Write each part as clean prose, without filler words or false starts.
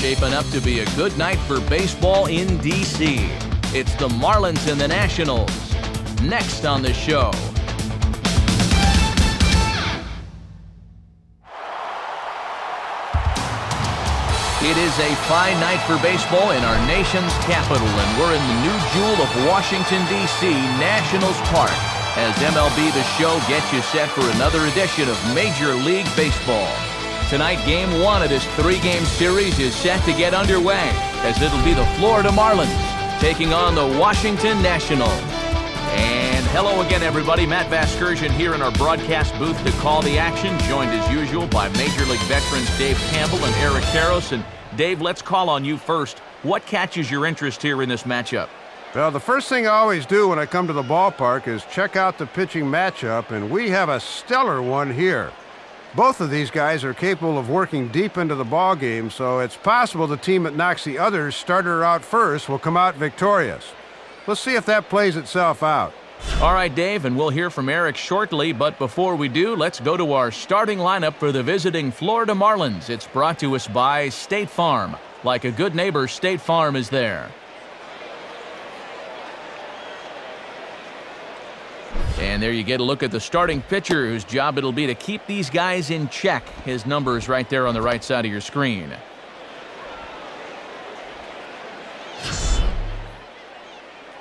Shaping up to be a good night for baseball in D.C. It's the Marlins and the Nationals. Next on the show. It is a fine night for baseball in our nation's capital, and we're in the new jewel of Washington, D.C., Nationals Park, as MLB The Show gets you set for another edition of Major League Baseball. Tonight, Game 1 of this 3-game series is set to get underway, as it'll be the Florida Marlins taking on the Washington Nationals. And hello again, everybody. Matt Vasgersian here in our broadcast booth to call the action, joined as usual by Major League veterans Dave Campbell and Eric Karros. And Dave, let's call on you first. What catches your interest here in this matchup? Well, the first thing I always do when I come to the ballpark is check out the pitching matchup, and we have a stellar one here. Both of these guys are capable of working deep into the ball game, so it's possible the team that knocks the other's starter out first will come out victorious. Let's see if that plays itself out. All right, Dave, and we'll hear from Eric shortly, but before we do, let's go to our starting lineup for the visiting Florida Marlins. It's brought to us by State Farm. Like a good neighbor, State Farm is there. And there you get a look at the starting pitcher, whose job it'll be to keep these guys in check. His number is right there on the right side of your screen.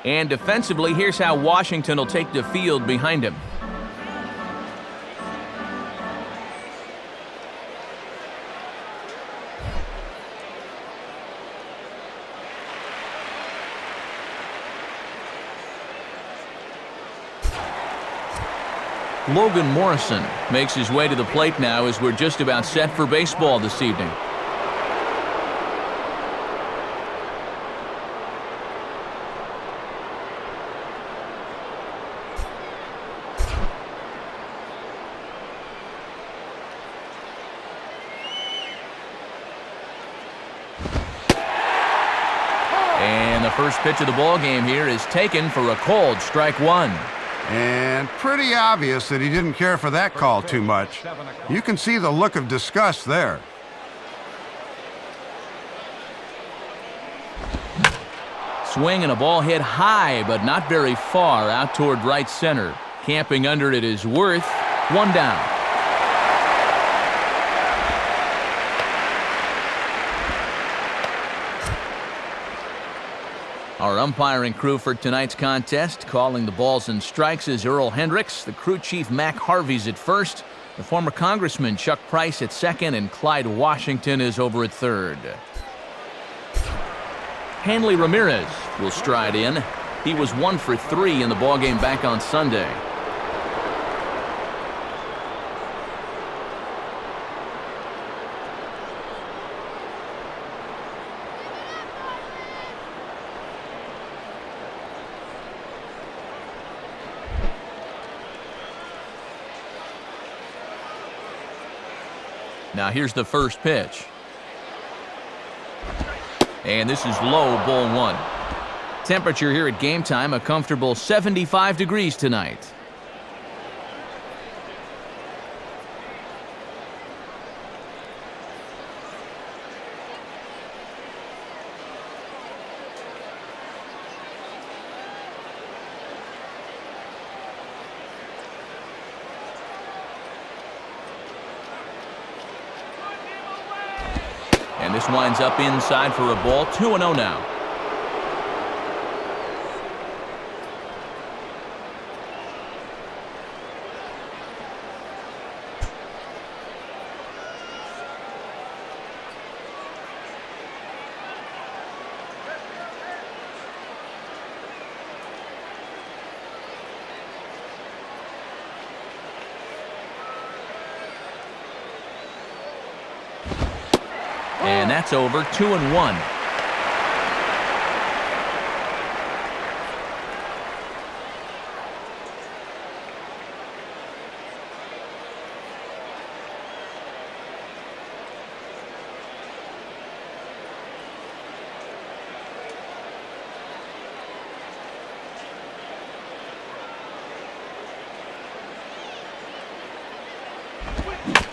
And defensively, here's how Washington will take the field behind him. Logan Morrison makes his way to the plate now as we're just about set for baseball this evening. And the first pitch of the ball game here is taken for a called strike one. And pretty obvious that he didn't care for that call too much. You can see the look of disgust there. Swing and a ball hit high, but not very far out toward right center. Camping under it is Worth. One down. Our umpiring crew for tonight's contest, calling the balls and strikes, is Earl Hendricks. The crew chief, Mac Harvey's at first. The former Congressman, Chuck Price, at second. And Clyde Washington is over at third. Hanley Ramirez will stride in. He was 1 for 3 in the ballgame back on Sunday. Now here's the first pitch. And this is low, ball one. Temperature here at game time, a comfortable 75 degrees tonight. And this winds up inside for a ball. 2-0 now. And that's over. 2-1.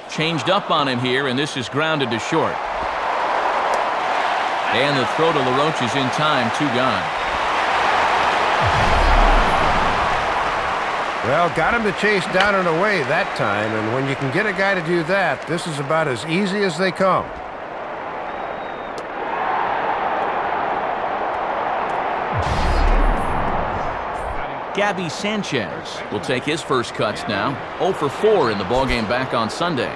Changed up on him here, and this is grounded to short. And the throw to LaRoche is in time, 2 gone. Well, got him to chase down and away that time, and when you can get a guy to do that, this is about as easy as they come. Gabby Sanchez will take his first cuts now. 0 for 4 in the ballgame back on Sunday.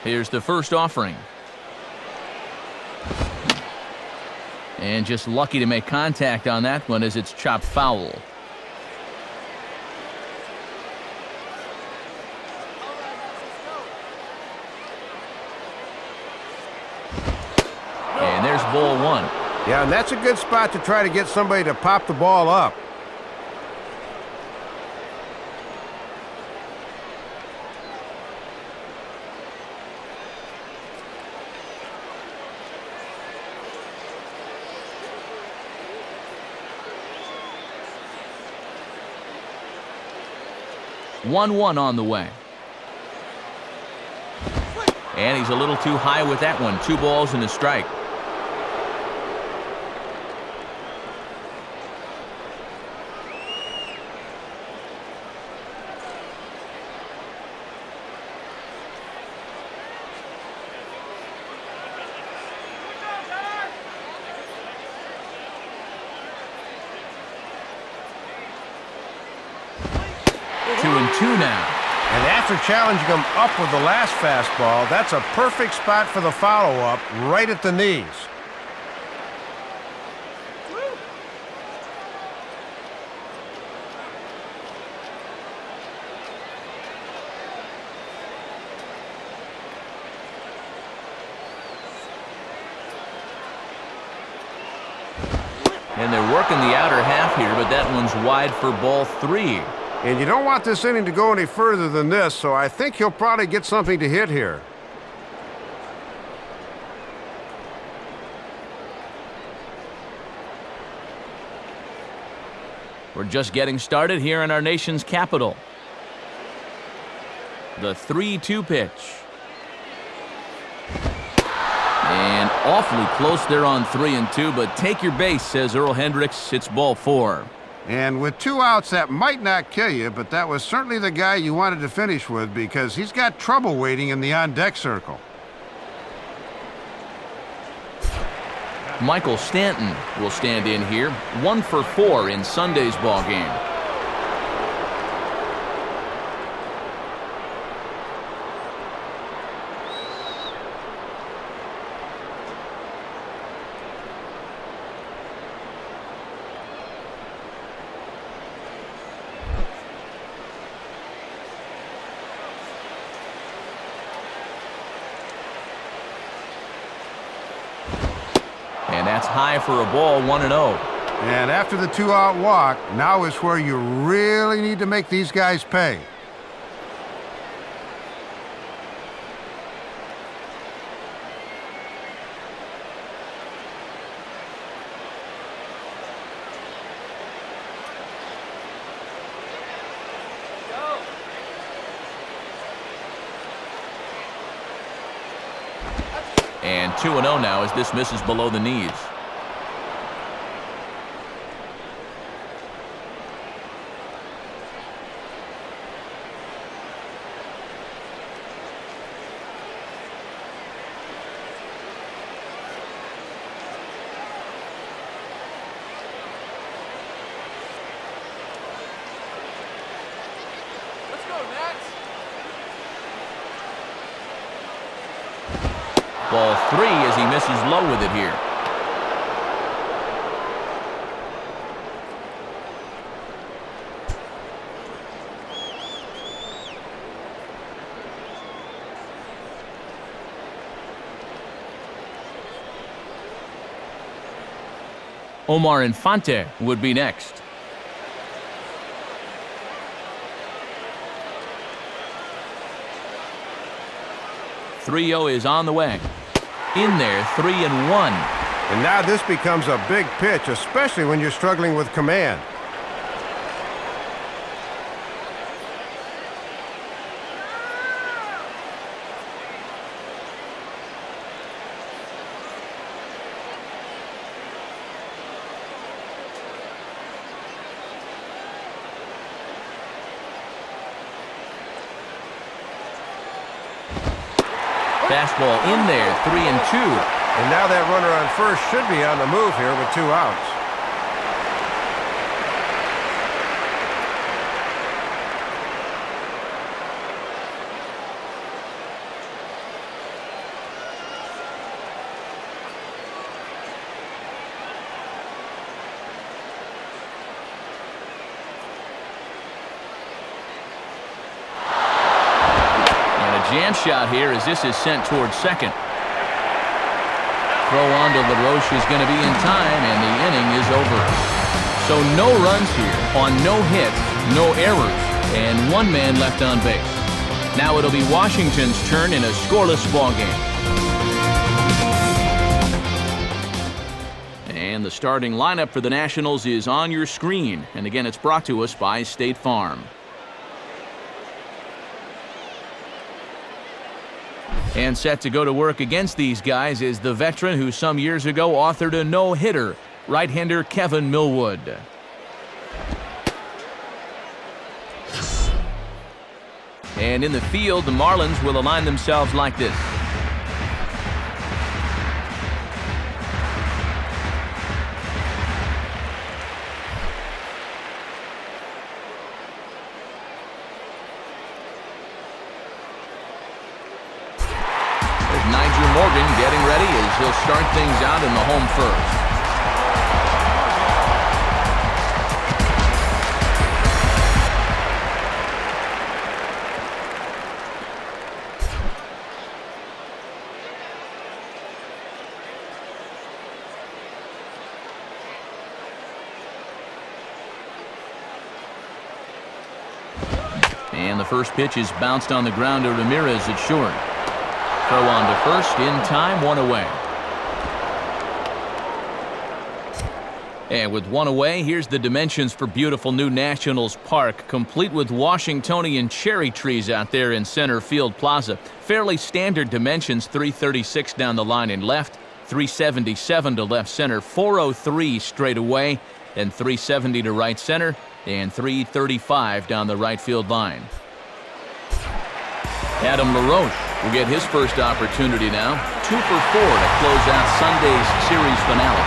Here's the first offering. And just lucky to make contact on that one as it's chopped foul. And there's ball 1. Yeah, and that's a good spot to try to get somebody to pop the ball up. One on the way. And he's a little too high with that one. 2 balls and a strike. Two now. And after challenging him up with the last fastball, that's a perfect spot for the follow-up, right at the knees. And they're working the outer half here, but that one's wide for ball 3. And you don't want this inning to go any further than this, so I think he'll probably get something to hit here. We're just getting started here in our nation's capital. The 3-2 pitch. And awfully close there on 3-2, but take your base, says Earl Hendricks. It's ball 4. And with 2 outs, that might not kill you, but that was certainly the guy you wanted to finish with because he's got trouble waiting in the on-deck circle. Michael Stanton will stand in here. 1 for 4 in Sunday's ball game. And that's high for a ball, 1-0. And after the 2-out walk, now is where you really need to make these guys pay. And 2-0 now as this misses below the knees. Ball 3 as he misses low with it here. Omar Infante would be next. .30 is on the way. In there, 3-1. And now this becomes a big pitch, especially when you're struggling with command. Fastball in there, 3-2. And now that runner on first should be on the move here with 2 outs. Jam shot here as this is sent towards second. Throw on to LaRoche is going to be in time, and the inning is over. So no runs here on no hits, no errors, and 1 man left on base. Now it'll be Washington's turn in a scoreless ball game. And the starting lineup for the Nationals is on your screen. And again, it's brought to us by State Farm. And set to go to work against these guys is the veteran who some years ago authored a no-hitter, right-hander Kevin Millwood. And in the field, the Marlins will align themselves like this. Morgan getting ready as he'll start things out in the home first. And the first pitch is bounced on the ground to Ramirez at short. Throw on to first, in time, 1 away. And with 1 away, here's the dimensions for beautiful new Nationals Park, complete with Washingtonian cherry trees out there in center field plaza. Fairly standard dimensions, 336 down the line in left, 377 to left center, 403 straight away, and 370 to right center, and 335 down the right field line. Adam LaRoche will get his first opportunity now. 2 for 4 to close out Sunday's series finale.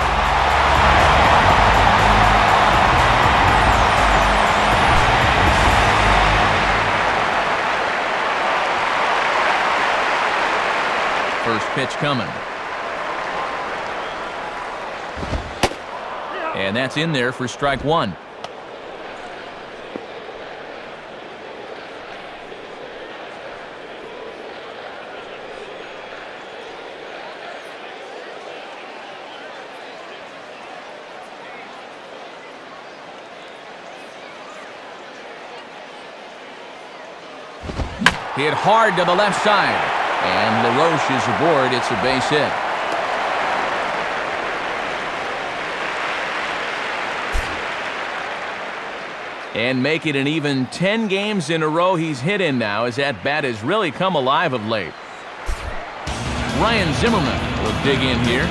First pitch coming. And that's in there for strike 1. Hit hard to the left side. And LaRoche is aboard. It's a base hit. And make it an even 10 games in a row he's hit in now, as that bat has really come alive of late. Ryan Zimmerman will dig in here.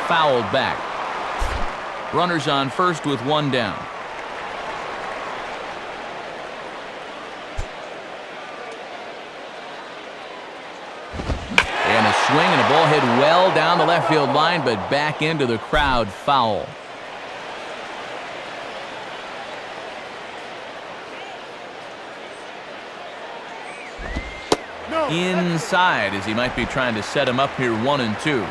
Fouled back. Runners on first with 1 down. And a swing and a ball hit well down the left field line, but back into the crowd, foul. inside as he might be trying to set him up here 1-2.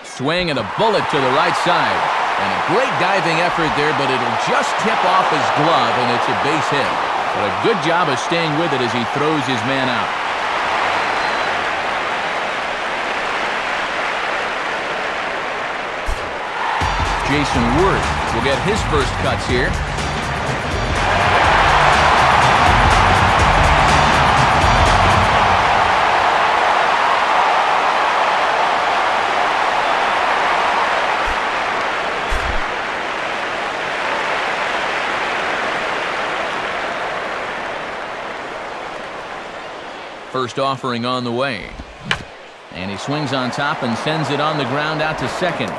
Swing and a bullet to the right side. And a great diving effort there, but it'll just tip off his glove, and it's a base hit. But a good job of staying with it as he throws his man out. Jason Worth will get his first cuts here. First offering on the way. And he swings on top and sends it on the ground out to second.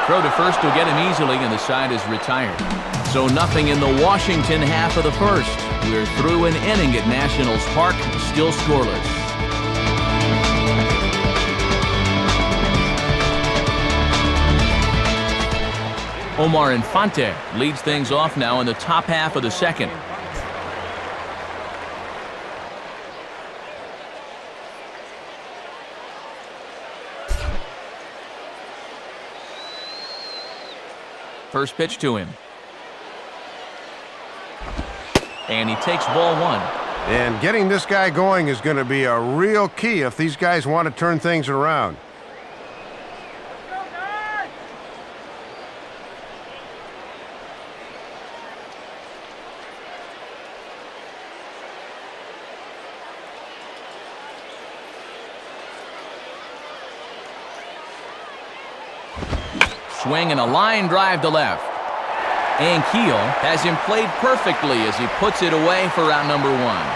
Throw to first will get him easily, and the side is retired. So nothing in the Washington half of the first. We're through an inning at Nationals Park, still scoreless. Omar Infante leads things off now in the top half of the second. First pitch to him. And he takes ball one. And getting this guy going is going to be a real key if these guys want to turn things around. Swing and a line drive to left. And Keel has him played perfectly as he puts it away for out number one.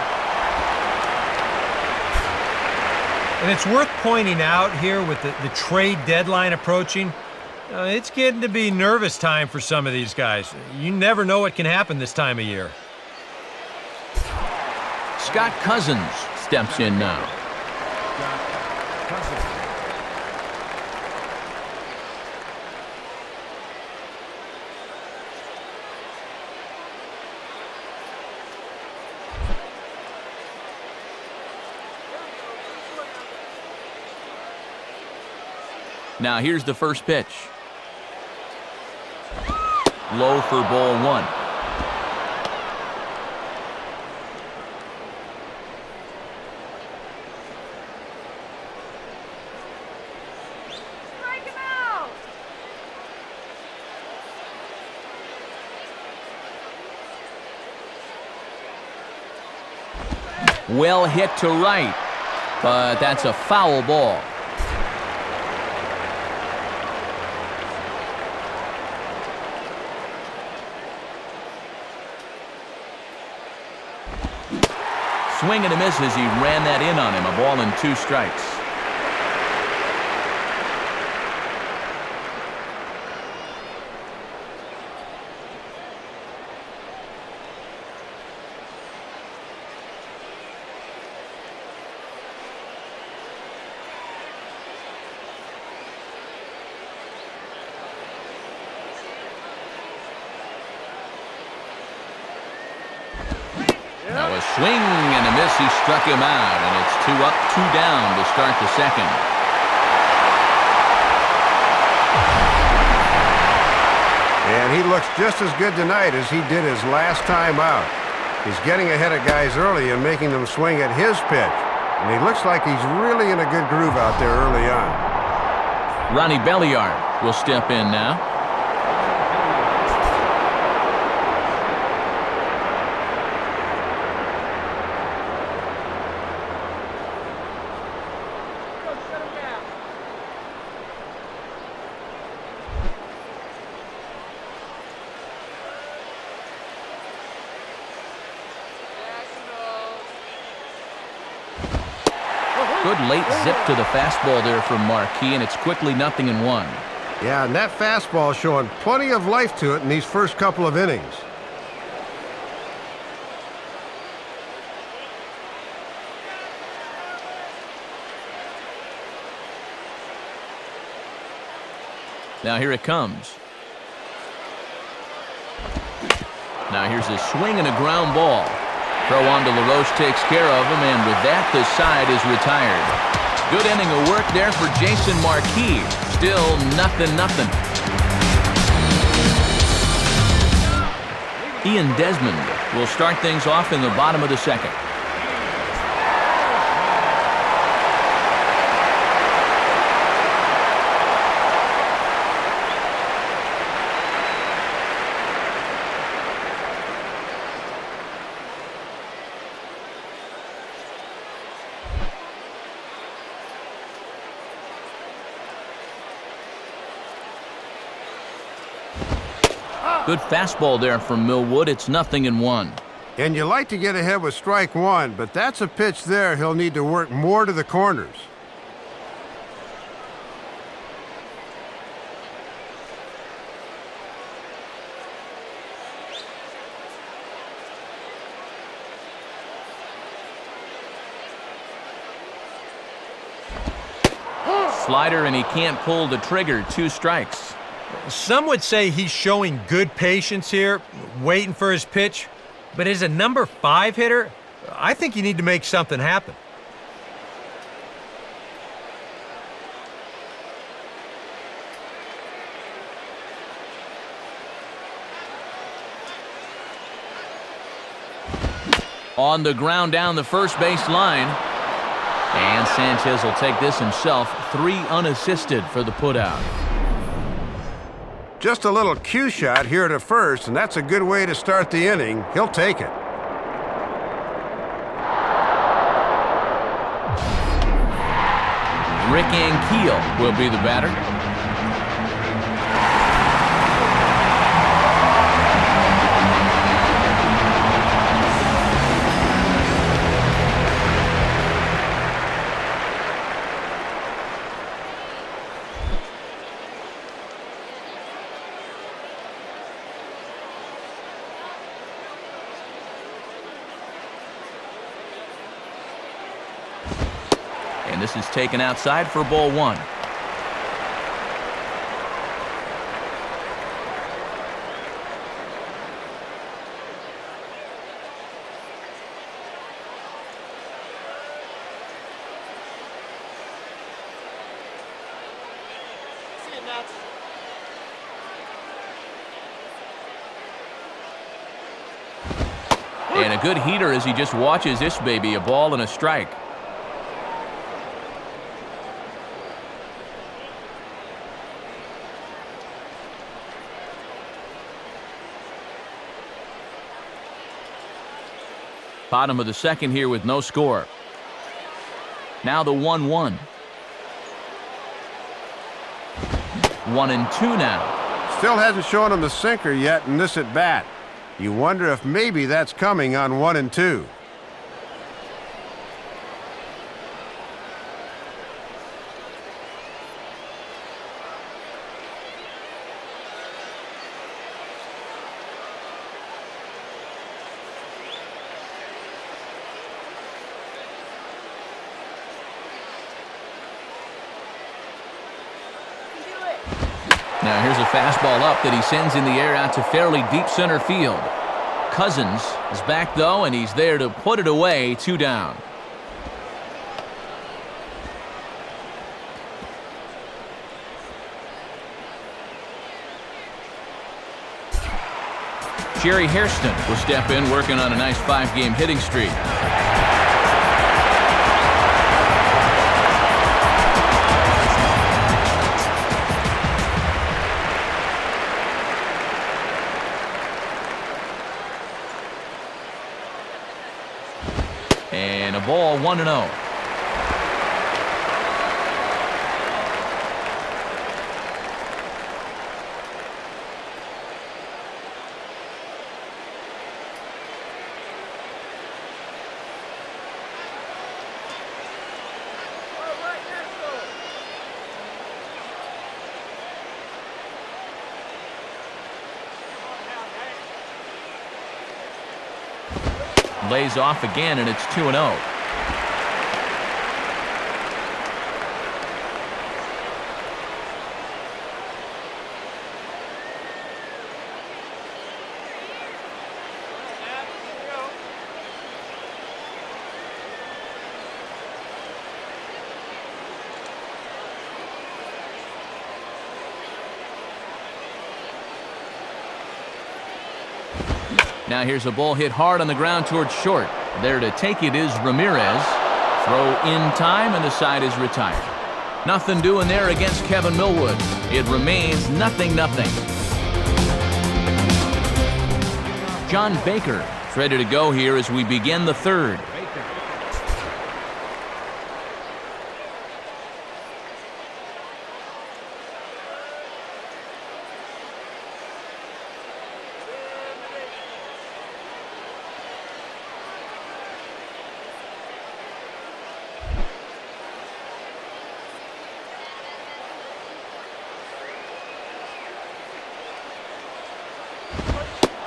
And it's worth pointing out here with the trade deadline approaching, it's getting to be nervous time for some of these guys. You never know what can happen this time of year. Scott Cousins steps in now. Now here's the first pitch. Low for ball one. Strike him out. Well hit to right, but that's a foul ball. Swing and a miss as he ran that in on him. A ball and 2 strikes. Now a swing and a miss. He struck him out, and it's 2 up, 2 down to start the second. And he looks just as good tonight as he did his last time out. He's getting ahead of guys early and making them swing at his pitch. And he looks like he's really in a good groove out there early on. Ronnie Belliard will step in now. Good late zip to the fastball there from Marquis, and it's quickly 0-1. Yeah, and that fastball showing plenty of life to it in these first couple of innings. Now here it comes. Now here's a swing and a ground ball. Throw on to LaRoche takes care of him, and with that, the side is retired. Good inning of work there for Jason Marquis. Still 0-0. Ian Desmond will start things off in the bottom of the second. Good fastball there from Millwood. It's 0-1. And you like to get ahead with strike one, but that's a pitch there he'll need to work more to the corners. Slider, and he can't pull the trigger. 2 strikes. Some would say he's showing good patience here, waiting for his pitch. But as a number 5 hitter, I think you need to make something happen. On the ground down the first base line. And Sanchez will take this himself. 3 unassisted for the putout. Just a little cue shot here to first, and that's a good way to start the inning. He'll take it. Rick Ankiel will be the batter. And this is taken outside for ball 1. And a good heater as he just watches this baby. A ball and a strike. Bottom of the second here with no score. Now the 1-1. 1-2 now. Still hasn't shown him the sinker yet in this at bat. You wonder if maybe that's coming on 1-2. Now here's a fastball up that he sends in the air out to fairly deep center field. Cousins is back though, and he's there to put it away. 2 down. Jerry Hairston will step in, working on a nice 5-game hitting streak. And a ball, 1-0. Lays off again, and it's 2-0. Now here's a ball hit hard on the ground towards short. There to take it is Ramirez. Throw in time, and the side is retired. Nothing doing there against Kevin Millwood. It remains 0-0. John Baker is ready to go here as we begin the third.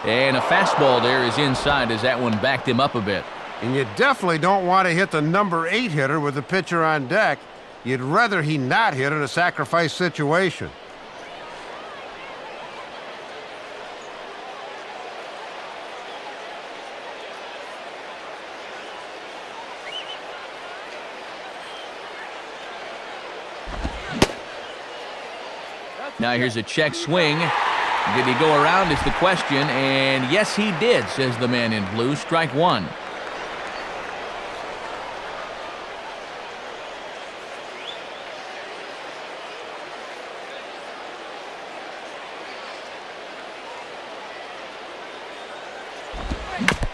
And a fastball there is inside as that one backed him up a bit. And you definitely don't want to hit the number 8 hitter with the pitcher on deck. You'd rather he not hit in a sacrifice situation. Now here's a check swing. Did he go around is the question, and yes he did, says the man in blue. Strike one.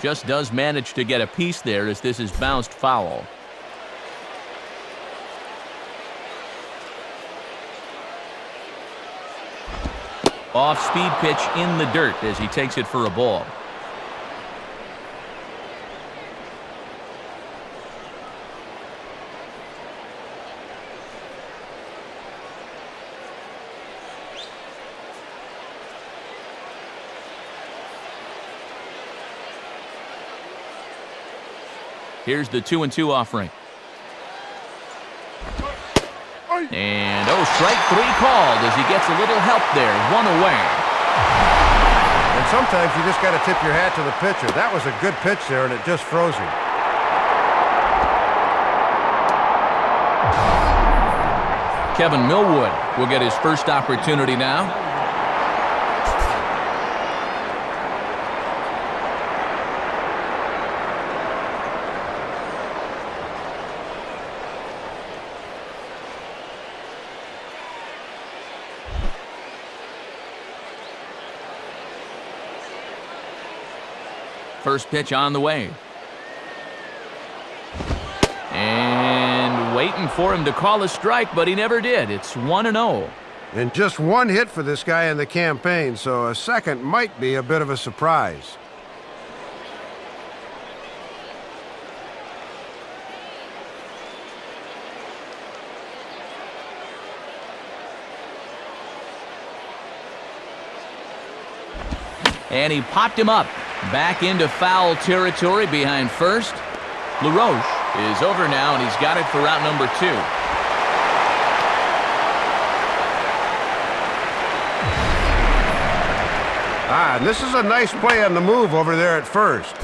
Just does manage to get a piece there as this is bounced foul. Off-speed pitch in the dirt as he takes it for a ball. Here's the 2-2 offering. And, strike three called as he gets a little help there. One away. And sometimes you just got to tip your hat to the pitcher. That was a good pitch there, and it just froze him. Kevin Millwood will get his first opportunity now. First pitch on the way. And waiting for him to call a strike, but he never did. It's 1-0. And just one hit for this guy in the campaign, so a second might be a bit of a surprise. And he popped him up. Back into foul territory behind first. LaRoche is over now, and he's got it for out number 2. And this is a nice play on the move over there at first.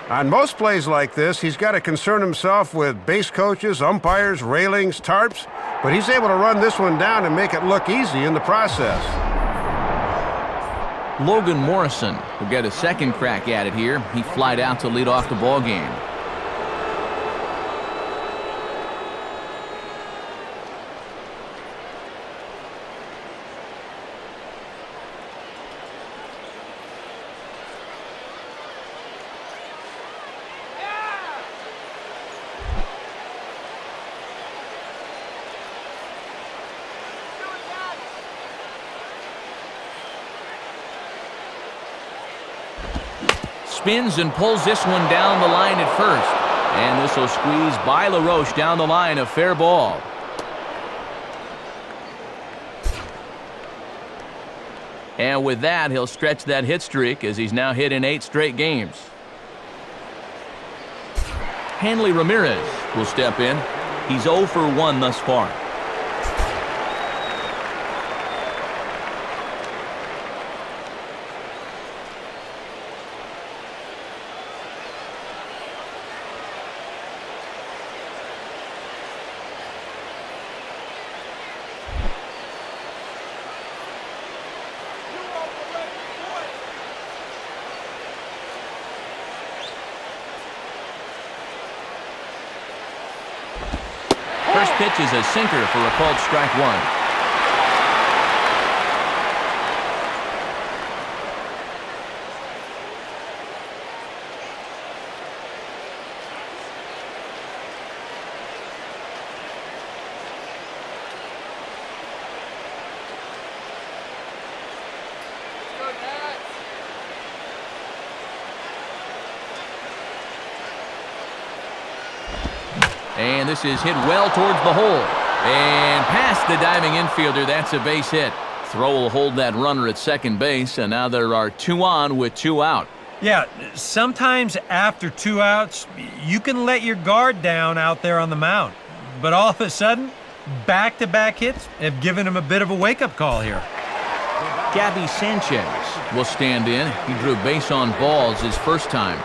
On most plays like this, he's got to concern himself with base coaches, umpires, railings, tarps, but he's able to run this one down and make it look easy in the process. Logan Morrison will get a second crack at it here. He flied out to lead off the ball game. Spins and pulls this one down the line at first. And this will squeeze by LaRoche down the line, a fair ball. And with that, he'll stretch that hit streak as he's now hit in 8 straight games. Hanley Ramirez will step in. He's 0 for 1 thus far. pitch is a sinker for a called strike one. And this is hit well towards the hole. And past the diving infielder, that's a base hit. Throw will hold that runner at second base, and now there are 2 on with 2 out. Yeah, sometimes after 2 outs, you can let your guard down out there on the mound. But all of a sudden, back-to-back hits have given him a bit of a wake-up call here. Gabby Sanchez will stand in. He drew base on balls his first time.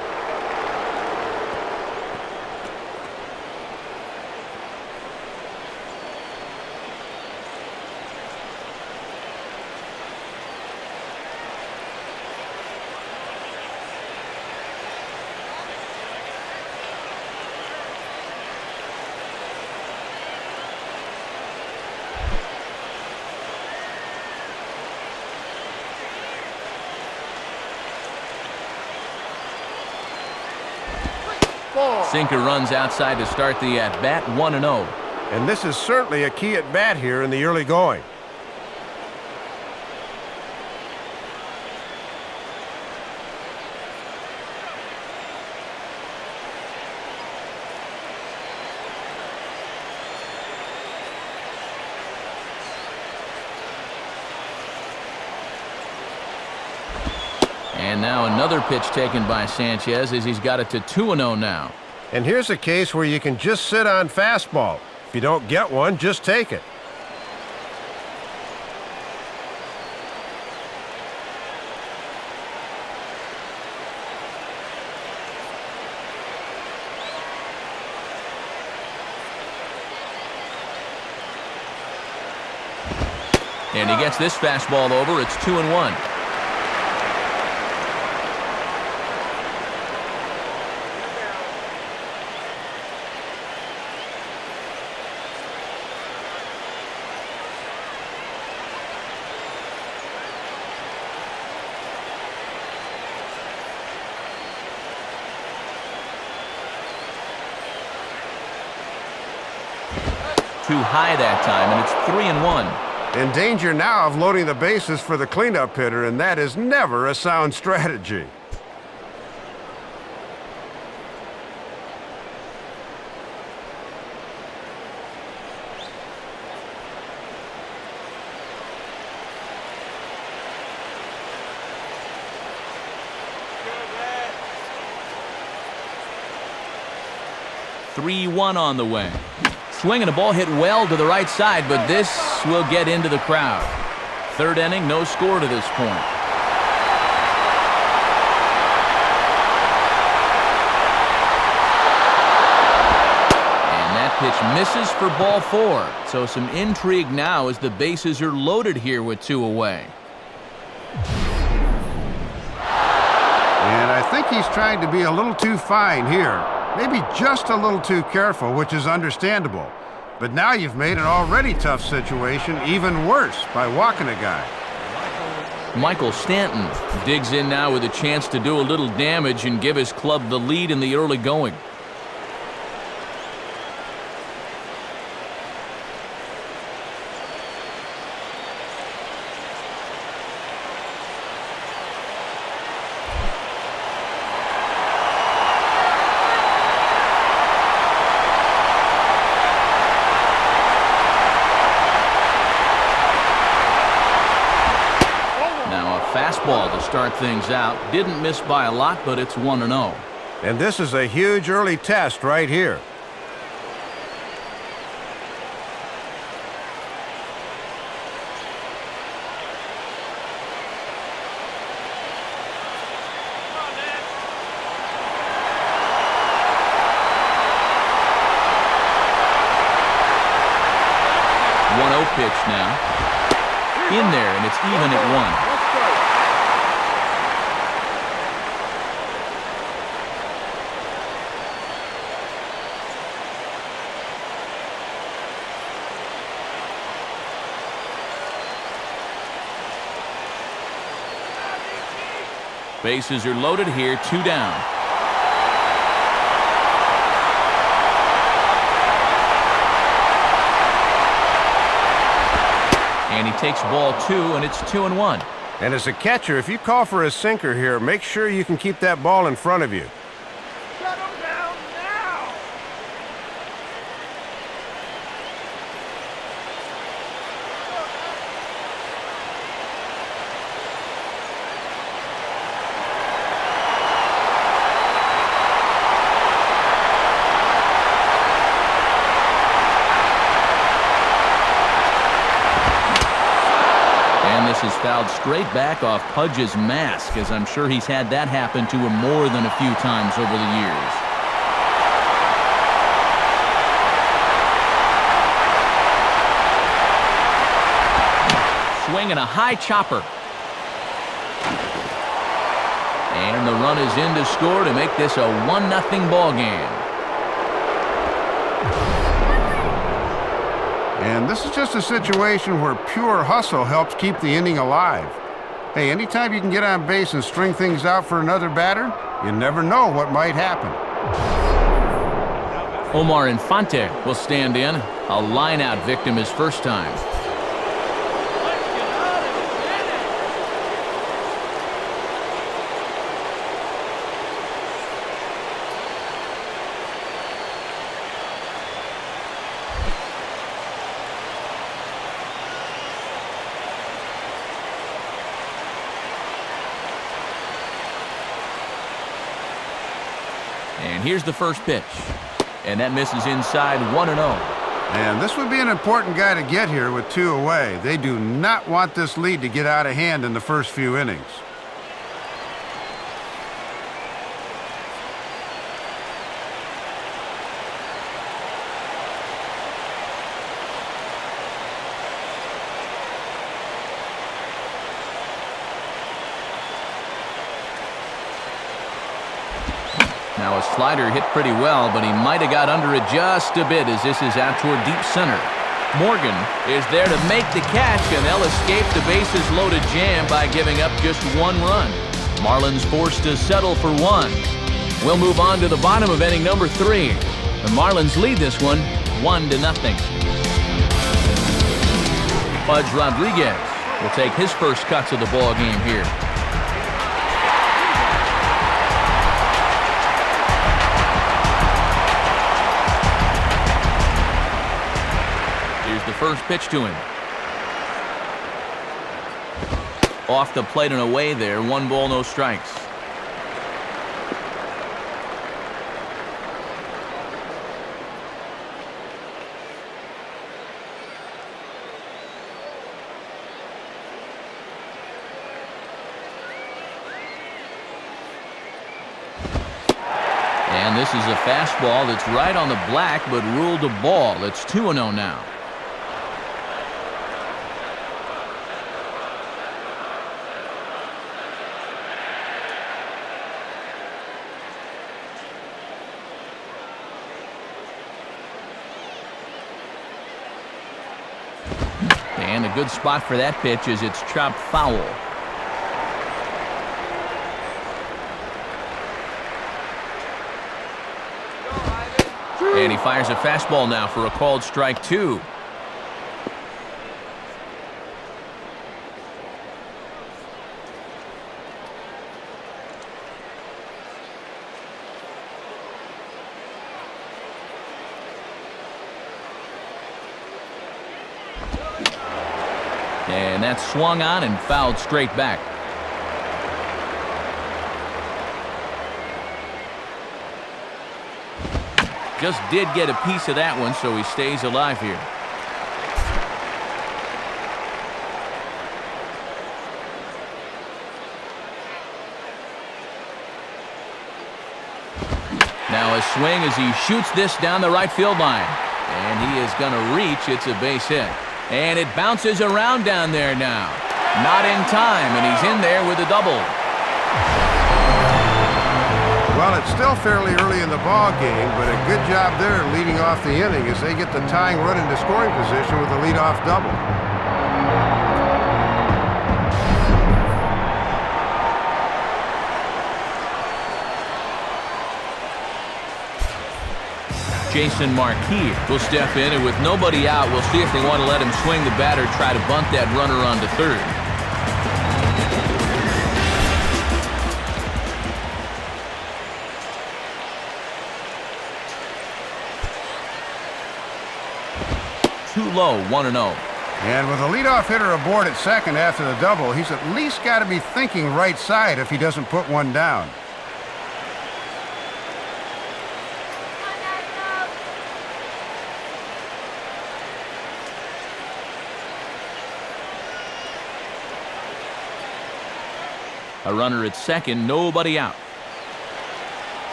Sinker runs outside to start the at-bat, 1-0. And this is certainly a key at-bat here in the early going. And now another pitch taken by Sanchez as he's got it to 2-0 now. And here's a case where you can just sit on fastball. If you don't get one, just take it. And he gets this fastball over. It's 2-1. Too high that time, and it's 3-1. In danger now of loading the bases for the cleanup hitter, and that is never a sound strategy. (3-1) on the way. Swinging a ball hit well to the right side, but this will get into the crowd. Third inning, no score to this point. And that pitch misses for ball 4. So some intrigue now as the bases are loaded here with 2 away. And I think he's trying to be a little too fine here. Maybe just a little too careful, which is understandable. But now you've made an already tough situation even worse by walking a guy. Michael Stanton digs in now with a chance to do a little damage and give his club the lead in the early going. Fastball to start things out. Didn't miss by a lot, but it's 1-0. And this is a huge early test right here. Pitch now. In there, and it's even at 1. Bases are loaded here, 2 down. And he takes ball 2, and it's 2-1. And as a catcher, if you call for a sinker here, make sure you can keep that ball in front of you. Shut him down now! Is fouled straight back off Pudge's mask, as I'm sure he's had that happen to him more than a few times over the years. Swing and a high chopper. And the run is in to score to make this a 1-0 ball game. And this is just a situation where pure hustle helps keep the inning alive. Hey, anytime you can get on base and string things out for another batter, you never know what might happen. Omar Infante will stand in. A line-out victim his first time. And here's the first pitch. And that misses inside, 1-0. And this would be an important guy to get here with 2 away. They do not want this lead to get out of hand in the first few innings. Now a slider hit pretty well, but he might have got under it just a bit as this is out toward deep center. Morgan is there to make the catch, and they'll escape the bases-loaded jam by giving up just 1 run. Marlins forced to settle for 1. We'll move on to the bottom of inning number 3. The Marlins lead this one 1-0. Pudge Rodriguez will take his first cuts of the ball game here. The first pitch to him. Off the plate and away there. 1 ball, no strikes. And this is a fastball that's right on the black, but ruled a ball. It's 2-0 now. And a good spot for that pitch as it's chopped foul. And he fires a fastball now for a called strike 2. And that's swung on and fouled straight back. Just did get a piece of that one, so he stays alive here. Now a swing as he shoots this down the right field line. And he is going to reach. It's a base hit. And it bounces around down there now. Not in time, and he's in there with a double. Well, it's still fairly early in the ball game, but a good job there leading off the inning as they get the tying run into scoring position with a leadoff double. Jason Marquis will step in, and with nobody out, we'll see if they want to let him swing the bat or try to bunt that runner onto third. Too low, 1-0. And with a leadoff hitter aboard at second after the double, he's at least got to be thinking right side if he doesn't put one down. A runner at second, nobody out.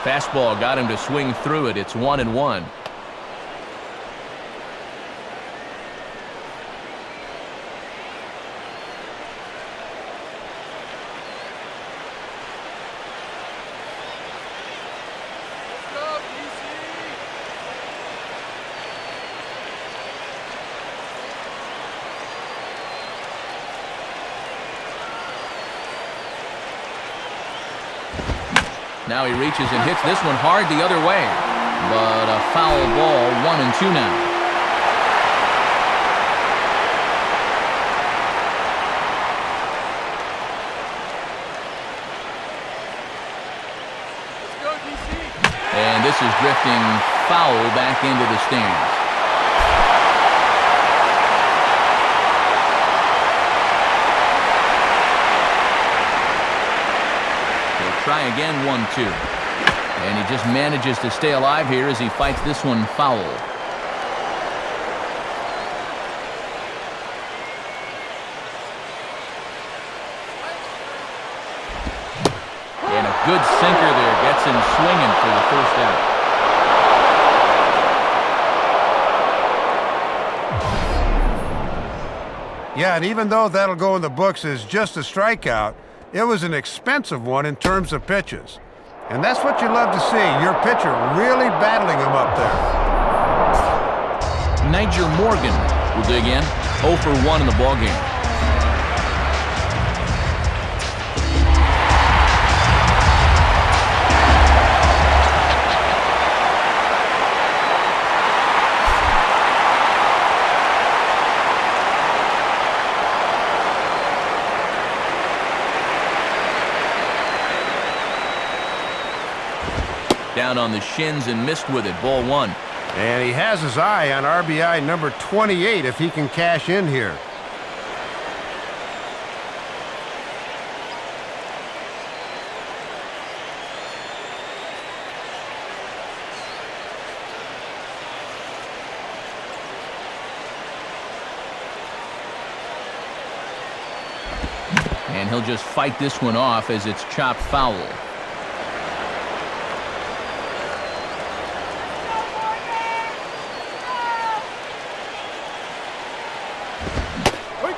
Fastball got him to swing through it. It's 1-1. Now he reaches and hits this one hard the other way. But a foul ball, 1-2 now. Let's go, DC. And this is drifting foul back into the stands. Try again, 1-2. And he just manages to stay alive here as he fights this one foul. And a good sinker there gets him swinging for the first out. Yeah, and even though that'll go in the books as just a strikeout, it was an expensive one in terms of pitches. And that's what you love to see, your pitcher really battling him up there. Niger Morgan will dig in, 0 for 1 in the ballgame. Down on the shins and missed with it, ball 1. And he has his eye on RBI number 28 if he can cash in here. And he'll just fight this one off as it's chopped foul.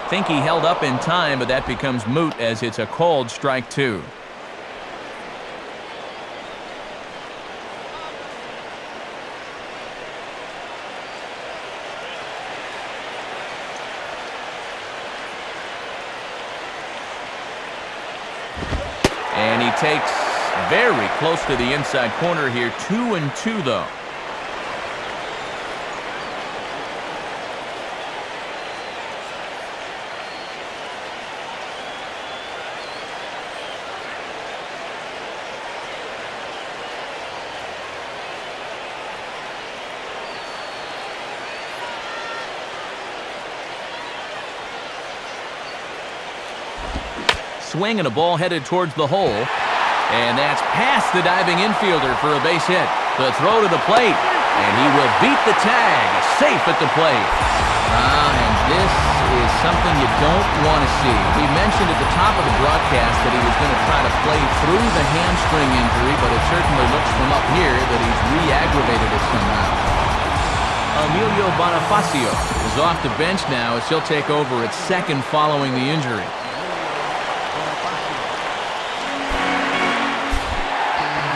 Think he held up in time, but that becomes moot as it's a called strike 2. And he takes very close to the inside corner here. 2-2 though. Swing and a ball headed towards the hole. And that's past the diving infielder for a base hit. The throw to the plate. And he will beat the tag. Safe at the plate. And this is something you don't want to see. We mentioned at the top of the broadcast that he was going to try to play through the hamstring injury, but it certainly looks from up here that he's re-aggravated it somehow. Emilio Bonifacio is off the bench now as he'll take over at second following the injury.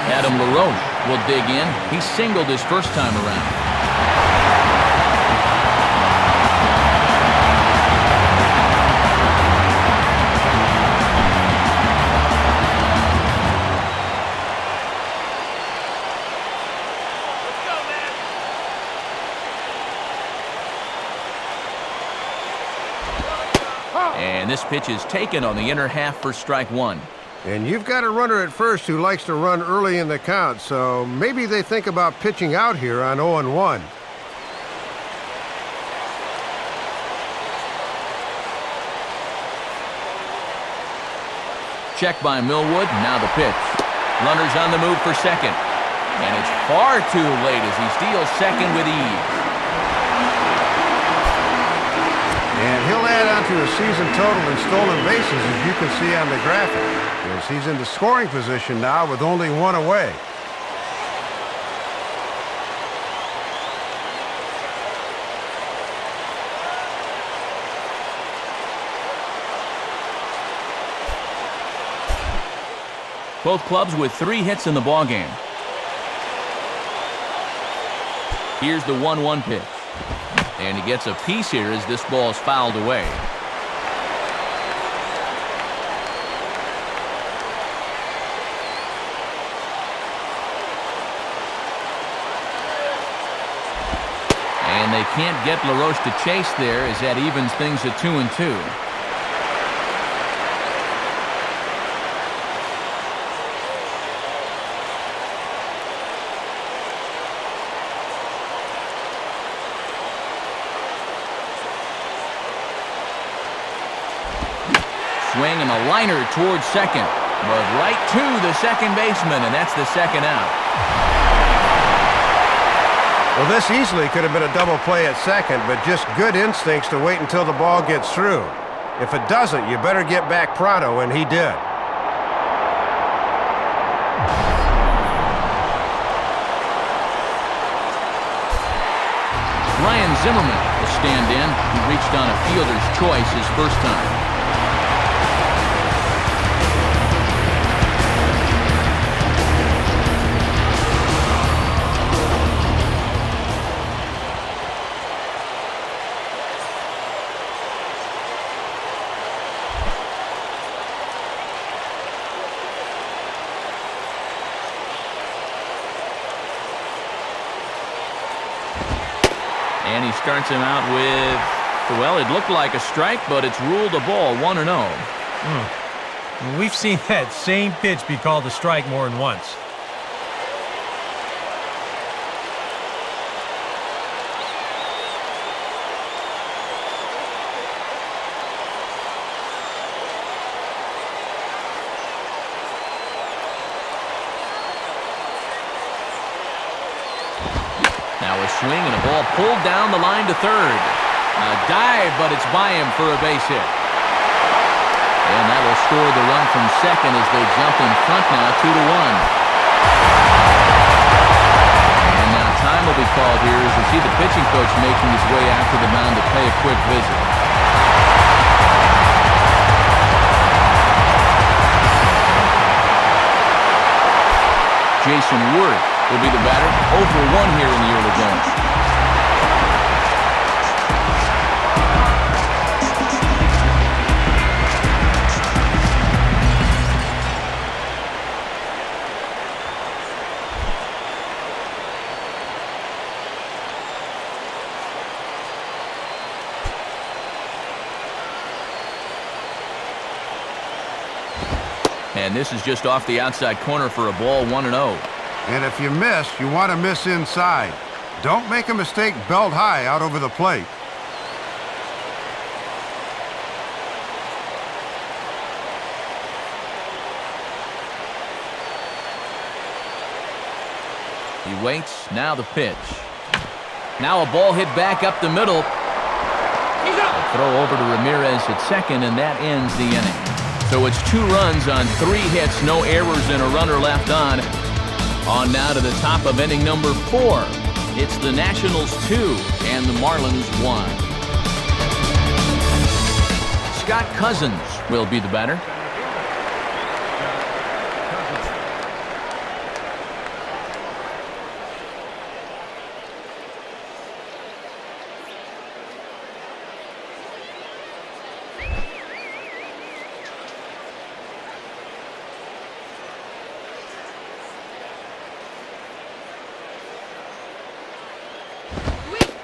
Adam LaRoche will dig in. He singled his first time around. And this pitch is taken on the inner half for strike one. And you've got a runner at first who likes to run early in the count, so maybe they think about pitching out here on 0-1. Check by Millwood, now the pitch. Runners on the move for second. And it's far too late as he steals second with ease. And he'll add on to a season total in stolen bases, as you can see on the graphic, as he's in the scoring position now with only one away. Both clubs with 3 hits in the ballgame. Here's the 1-1 pitch. And he gets a piece here as this ball is fouled away. And they can't get LaRoche to chase there as that evens things at 2-2. Swing and a liner towards second, but right to the second baseman, and that's the second out. Well, this easily could have been a double play at second, but just good instincts to wait until the ball gets through. If it doesn't, you better get back pronto, and he did. Ryan Zimmerman will stand in. He reached on a fielder's choice his first time. And he starts him out with, well, it looked like a strike, but it's ruled a ball, 1-0. We've seen that same pitch be called a strike more than once. Now a swing and a ball pulled down the line to third. A dive, but it's by him for a base hit. And that will score the run from second as they jump in front now, 2-1. And now time will be called here as we see the pitching coach making his way out to the mound to pay a quick visit. Jason Worth will be the batter. 0-for-1 here in the early going. And this is just off the outside corner for a ball, 1-0. And if you miss, you want to miss inside. Don't make a mistake belt high out over the plate. He waits, now the pitch. Now a ball hit back up the middle. A throw over to Ramirez at second, and that ends the inning. So it's 2 runs on 3 hits, no errors, and a runner left on. On now to the top of inning number 4. It's the Nationals 2 and the Marlins 1. Scott Cousins will be the batter.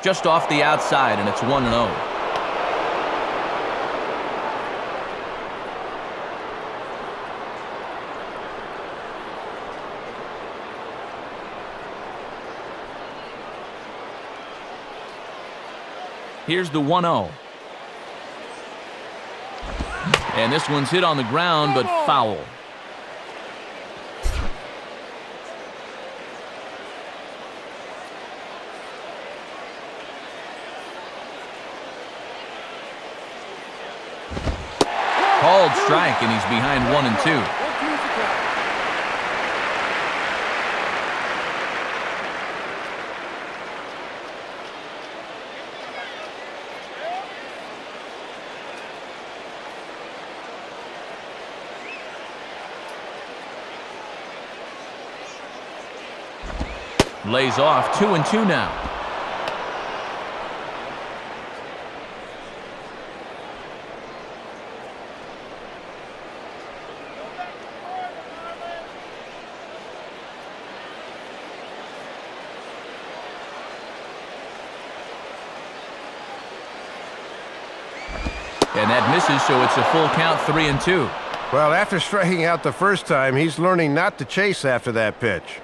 Just off the outside, and it's 1-0. Here's the 1-0. And this one's hit on the ground, but foul. Called strike, and he's behind 1-2. Lays off 2-2 now. And that misses, so it's a full count, 3-2. Well, after striking out the first time, he's learning not to chase after that pitch.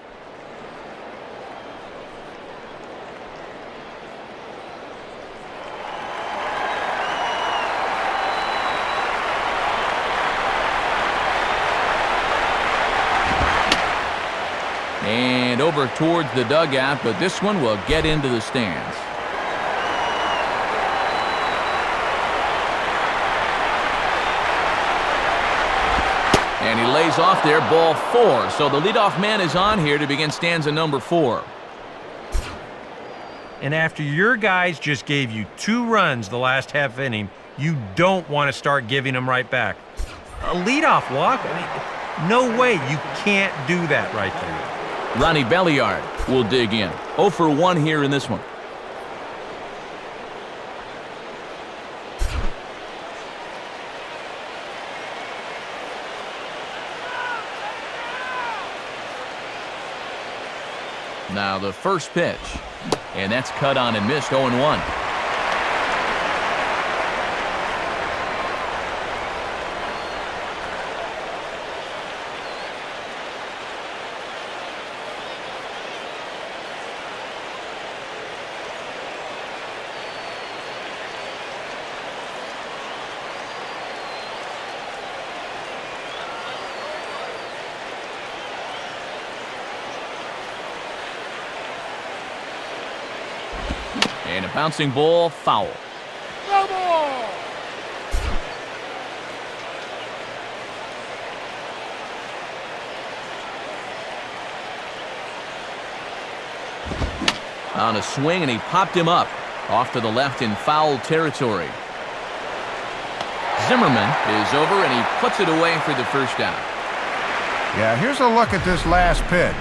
And over towards the dugout, but this one will get into the stands. And he lays off there, ball 4. So the leadoff man is on here to begin stanza number 4. And after your guys just gave you 2 runs the last half inning, you don't want to start giving them right back. A leadoff walk? I mean, no way. You can't do that right there. Ronnie Belliard will dig in. 0 for 1 here in this one. Now the first pitch, and that's cut on and missed, 0-1. And a bouncing ball, foul. No ball. On a swing, and he popped him up. Off to the left in foul territory. Zimmerman is over, and he puts it away for the first out. Yeah, here's a look at this last pitch.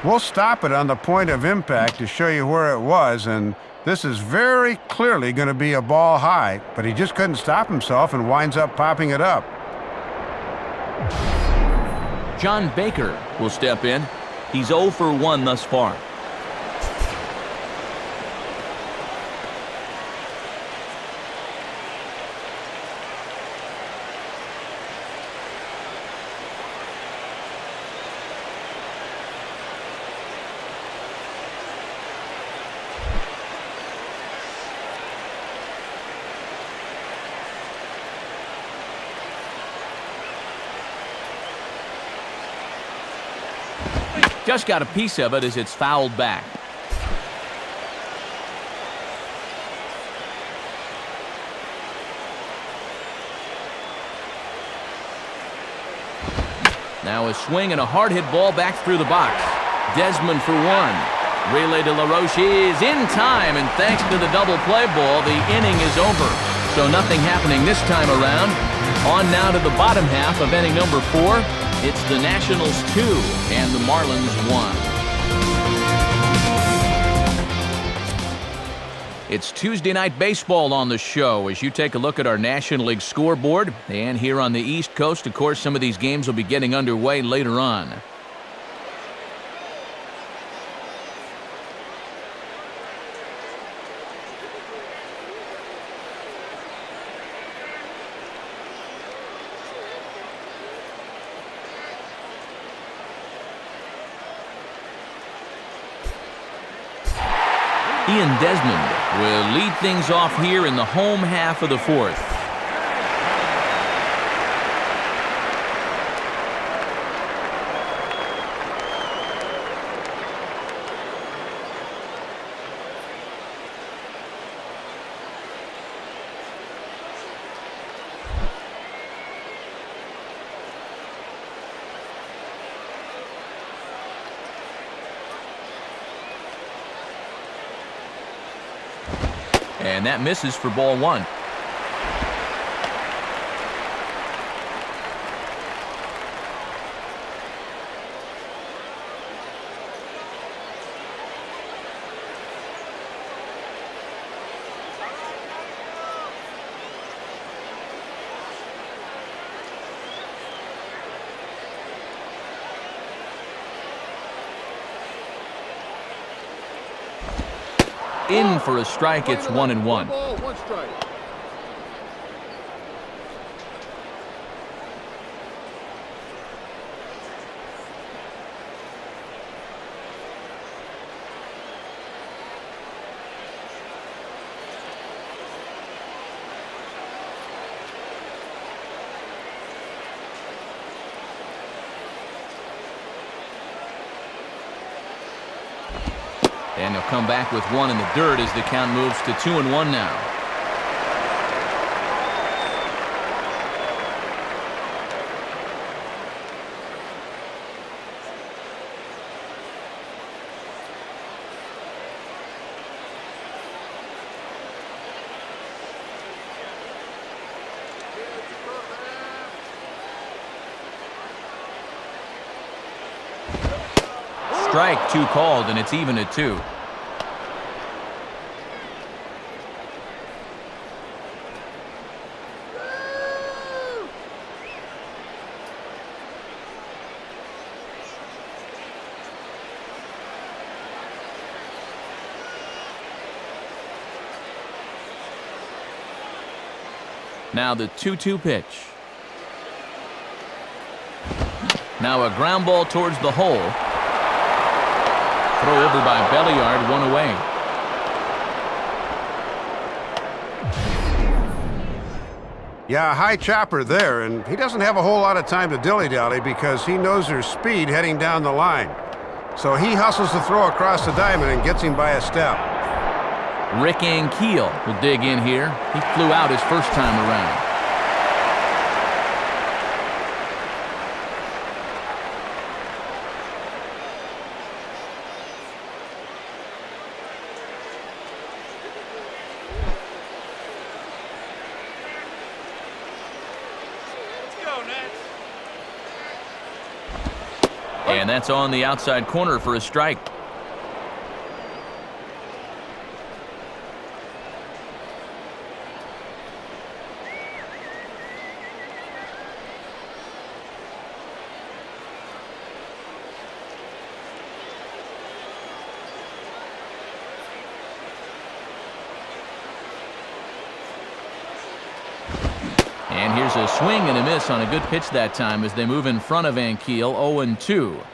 We'll stop it on the point of impact to show you where it was, and this is very clearly going to be a ball high, but he just couldn't stop himself and winds up popping it up. John Baker will step in. He's 0 for 1 thus far. Just got a piece of it as it's fouled back. Now a swing and a hard hit ball back through the box. Desmond for 1. Relay to LaRoche is in time, and thanks to the double play ball, the inning is over. So nothing happening this time around. On now to the bottom half of inning number 4. It's the Nationals 2 and the Marlins 1. It's Tuesday Night Baseball on the show as you take a look at our National League scoreboard. And here on the East Coast, of course, some of these games will be getting underway later on. Ian Desmond will lead things off here in the home half of the fourth. And that misses for ball one. In for a strike. It's 1-1. 1 ball, 1 strike. And they'll come back with one in the dirt as the count moves to 2-1 now. Strike 2 called, and it's even at 2. Now the 2-2 pitch. Now a ground ball towards the hole. Throw over by Belliard, 1 away. Yeah, high chopper there, and he doesn't have a whole lot of time to dilly-dally because he knows there's speed heading down the line. So he hustles the throw across the diamond and gets him by a step. Rick Ankiel will dig in here. He flew out his first time around. And that's on the outside corner for a strike. And here's a swing and a miss on a good pitch that time as they move in front of Ankiel, 0-2.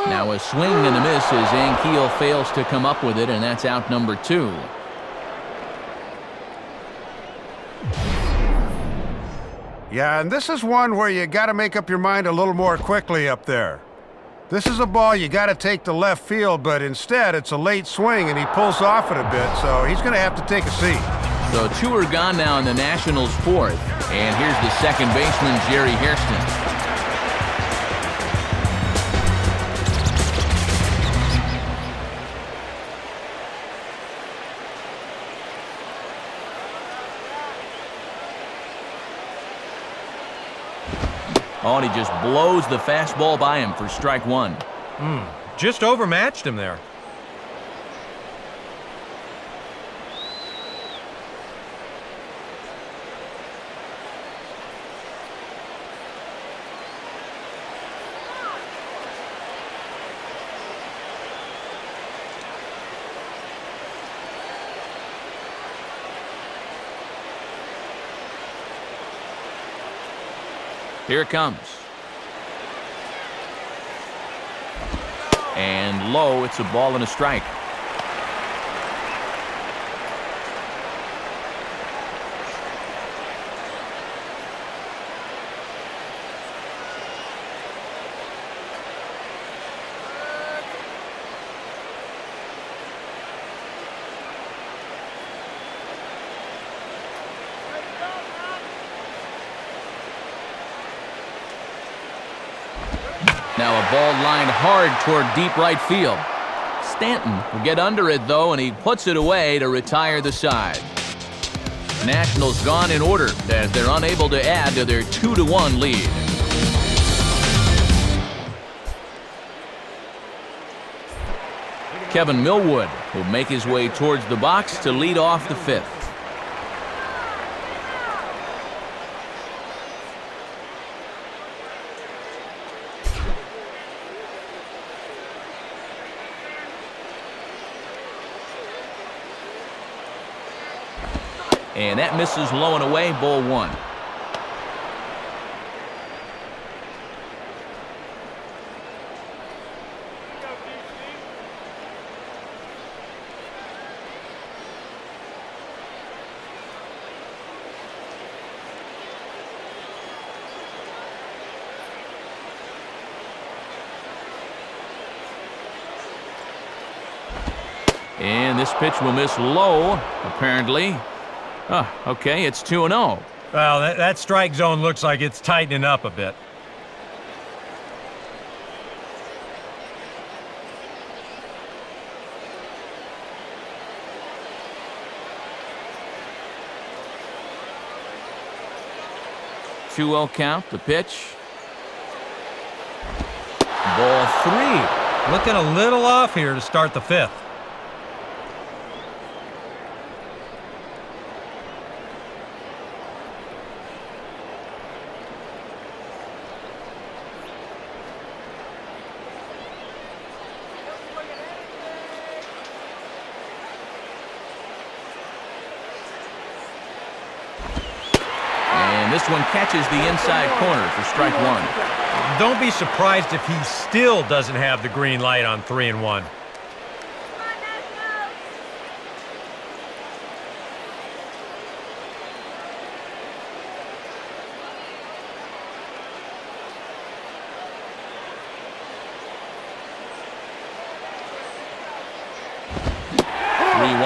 Now a swing and a miss as Ankiel fails to come up with it, and that's out number 2. Yeah, and this is one where you got to make up your mind a little more quickly up there. This is a ball you got to take to left field, but instead it's a late swing and he pulls off it a bit, so he's going to have to take a seat. So 2 are gone now in the Nationals' 4th, and here's the second baseman, Jerry Hairston. Oh, and he just blows the fastball by him for strike 1. Just overmatched him there. Here it comes. And low, it's a ball and a strike. Now a ball lined hard toward deep right field. Stanton will get under it, though, and he puts it away to retire the side. Nationals gone in order as they're unable to add to their 2-1 lead. Kevin Millwood will make his way towards the box to lead off the fifth. And that misses low and away, ball one. And this pitch will miss low, apparently. Oh, okay, it's 2-0. Well, that strike zone looks like it's tightening up a bit. Two-0 count, the pitch. Ball three. Looking a little off here to start the fifth. This one catches the inside corner for strike one. Don't be surprised if he still doesn't have the green light on 3-1.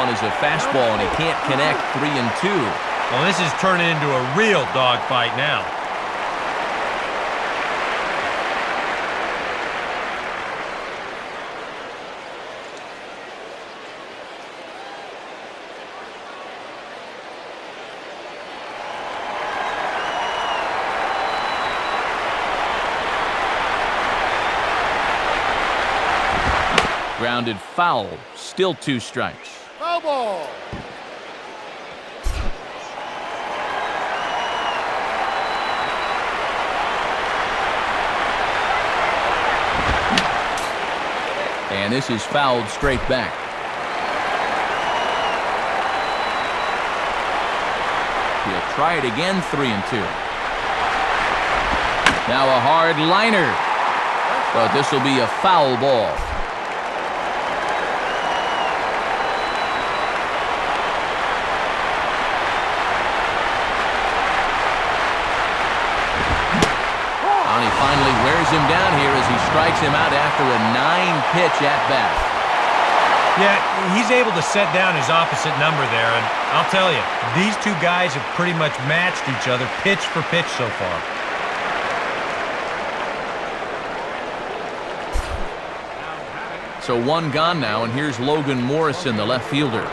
Is a fastball, and he can't connect. 3-2. Well, this is turning into a real dogfight now. Grounded foul. Still 2 strikes. Foul ball. And this is fouled straight back. He'll try it again, 3-2. Now a hard liner. But this will be a foul ball. Finally wears him down here as he strikes him out after a 9-pitch at-bat. Yeah, he's able to set down his opposite number there, and I'll tell you, these two guys have pretty much matched each other pitch for pitch so far. So one gone now, and here's Logan Morrison, the left fielder.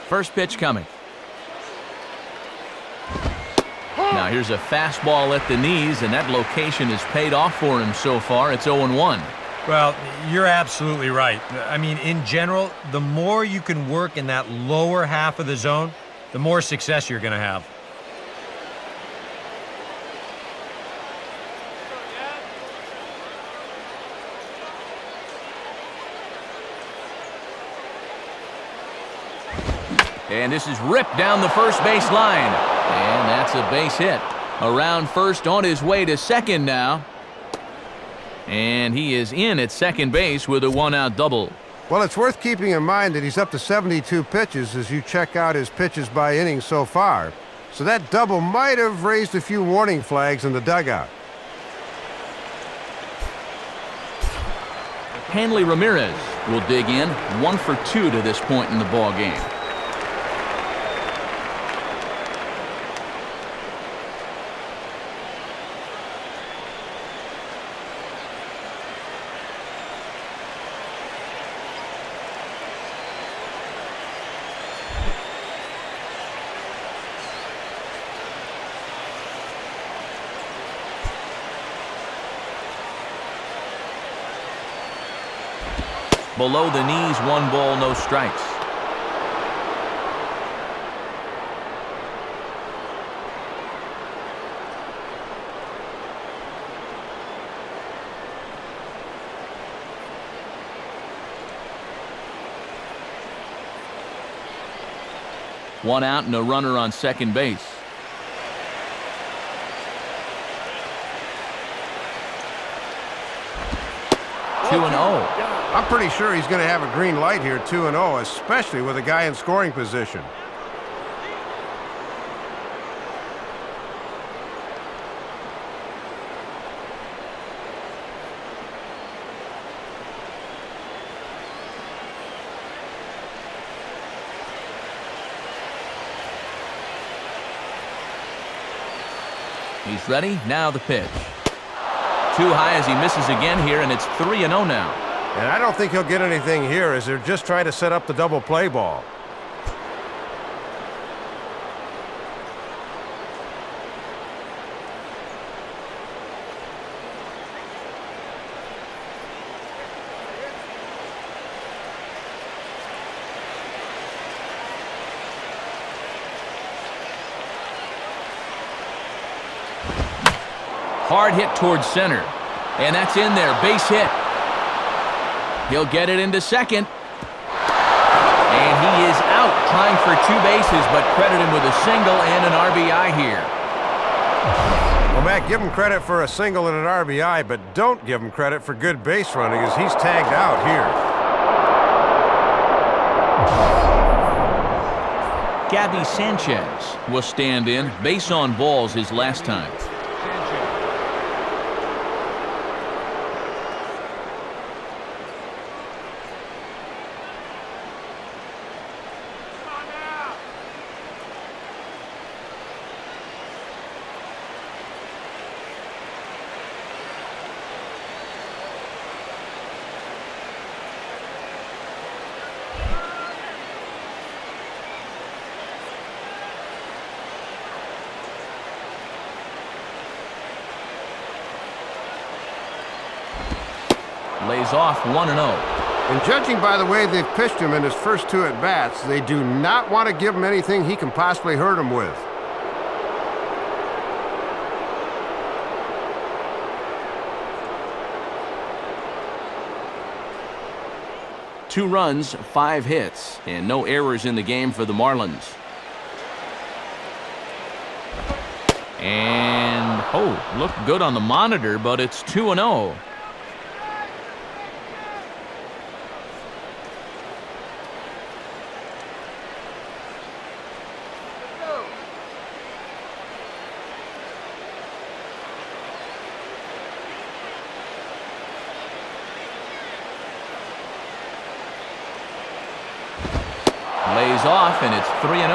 First pitch coming. Now here's a fastball at the knees, and that location has paid off for him so far. It's 0-1. Well, you're absolutely right. I mean, in general, the more you can work in that lower half of the zone, the more success you're going to have. And this is ripped down the first base line. And that's a base hit. Around first, on his way to second now. And he is in at second base with a one-out double. Well, it's worth keeping in mind that he's up to 72 pitches as you check out his pitches by inning so far. So that double might have raised a few warning flags in the dugout. Hanley Ramirez will dig in, 1 for 2 to this point in the ball game. Below the knees, 1 ball, no strikes. One out and a runner on second base. Two and 0. I'm pretty sure he's going to have a green light here, 2-0, especially with a guy in scoring position. He's ready. Now the pitch. Too high as he misses again here, and it's 3-0 now. And I don't think he'll get anything here as they're just trying to set up the double play ball. Hard hit towards center. And that's in there. Base hit. He'll get it into second. And he is out trying for 2 bases, but credit him with a single and an RBI here. Well, Matt, give him credit for a single and an RBI, but don't give him credit for good base running as he's tagged out here. Gabby Sanchez will stand in. Base on balls his last time. Lays off 1-0. And judging by the way they've pitched him in his first 2 at-bats, they do not want to give him anything he can possibly hurt him with. Two runs, 5 hits, and no errors in the game for the Marlins. And, looked good on the monitor, but it's 2-0. Lays off, and it's 3-0.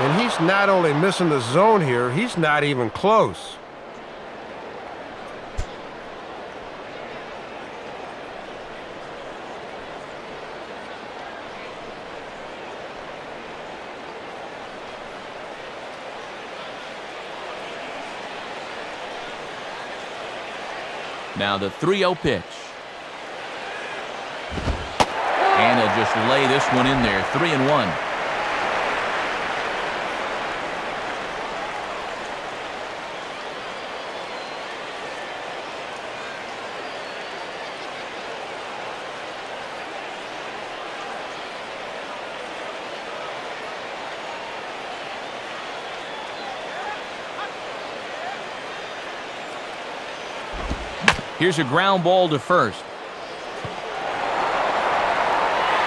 And he's not only missing the zone here, he's not even close. Now the 3-0 pitch. just lay this one in there. 3-1. Here's a ground ball to first.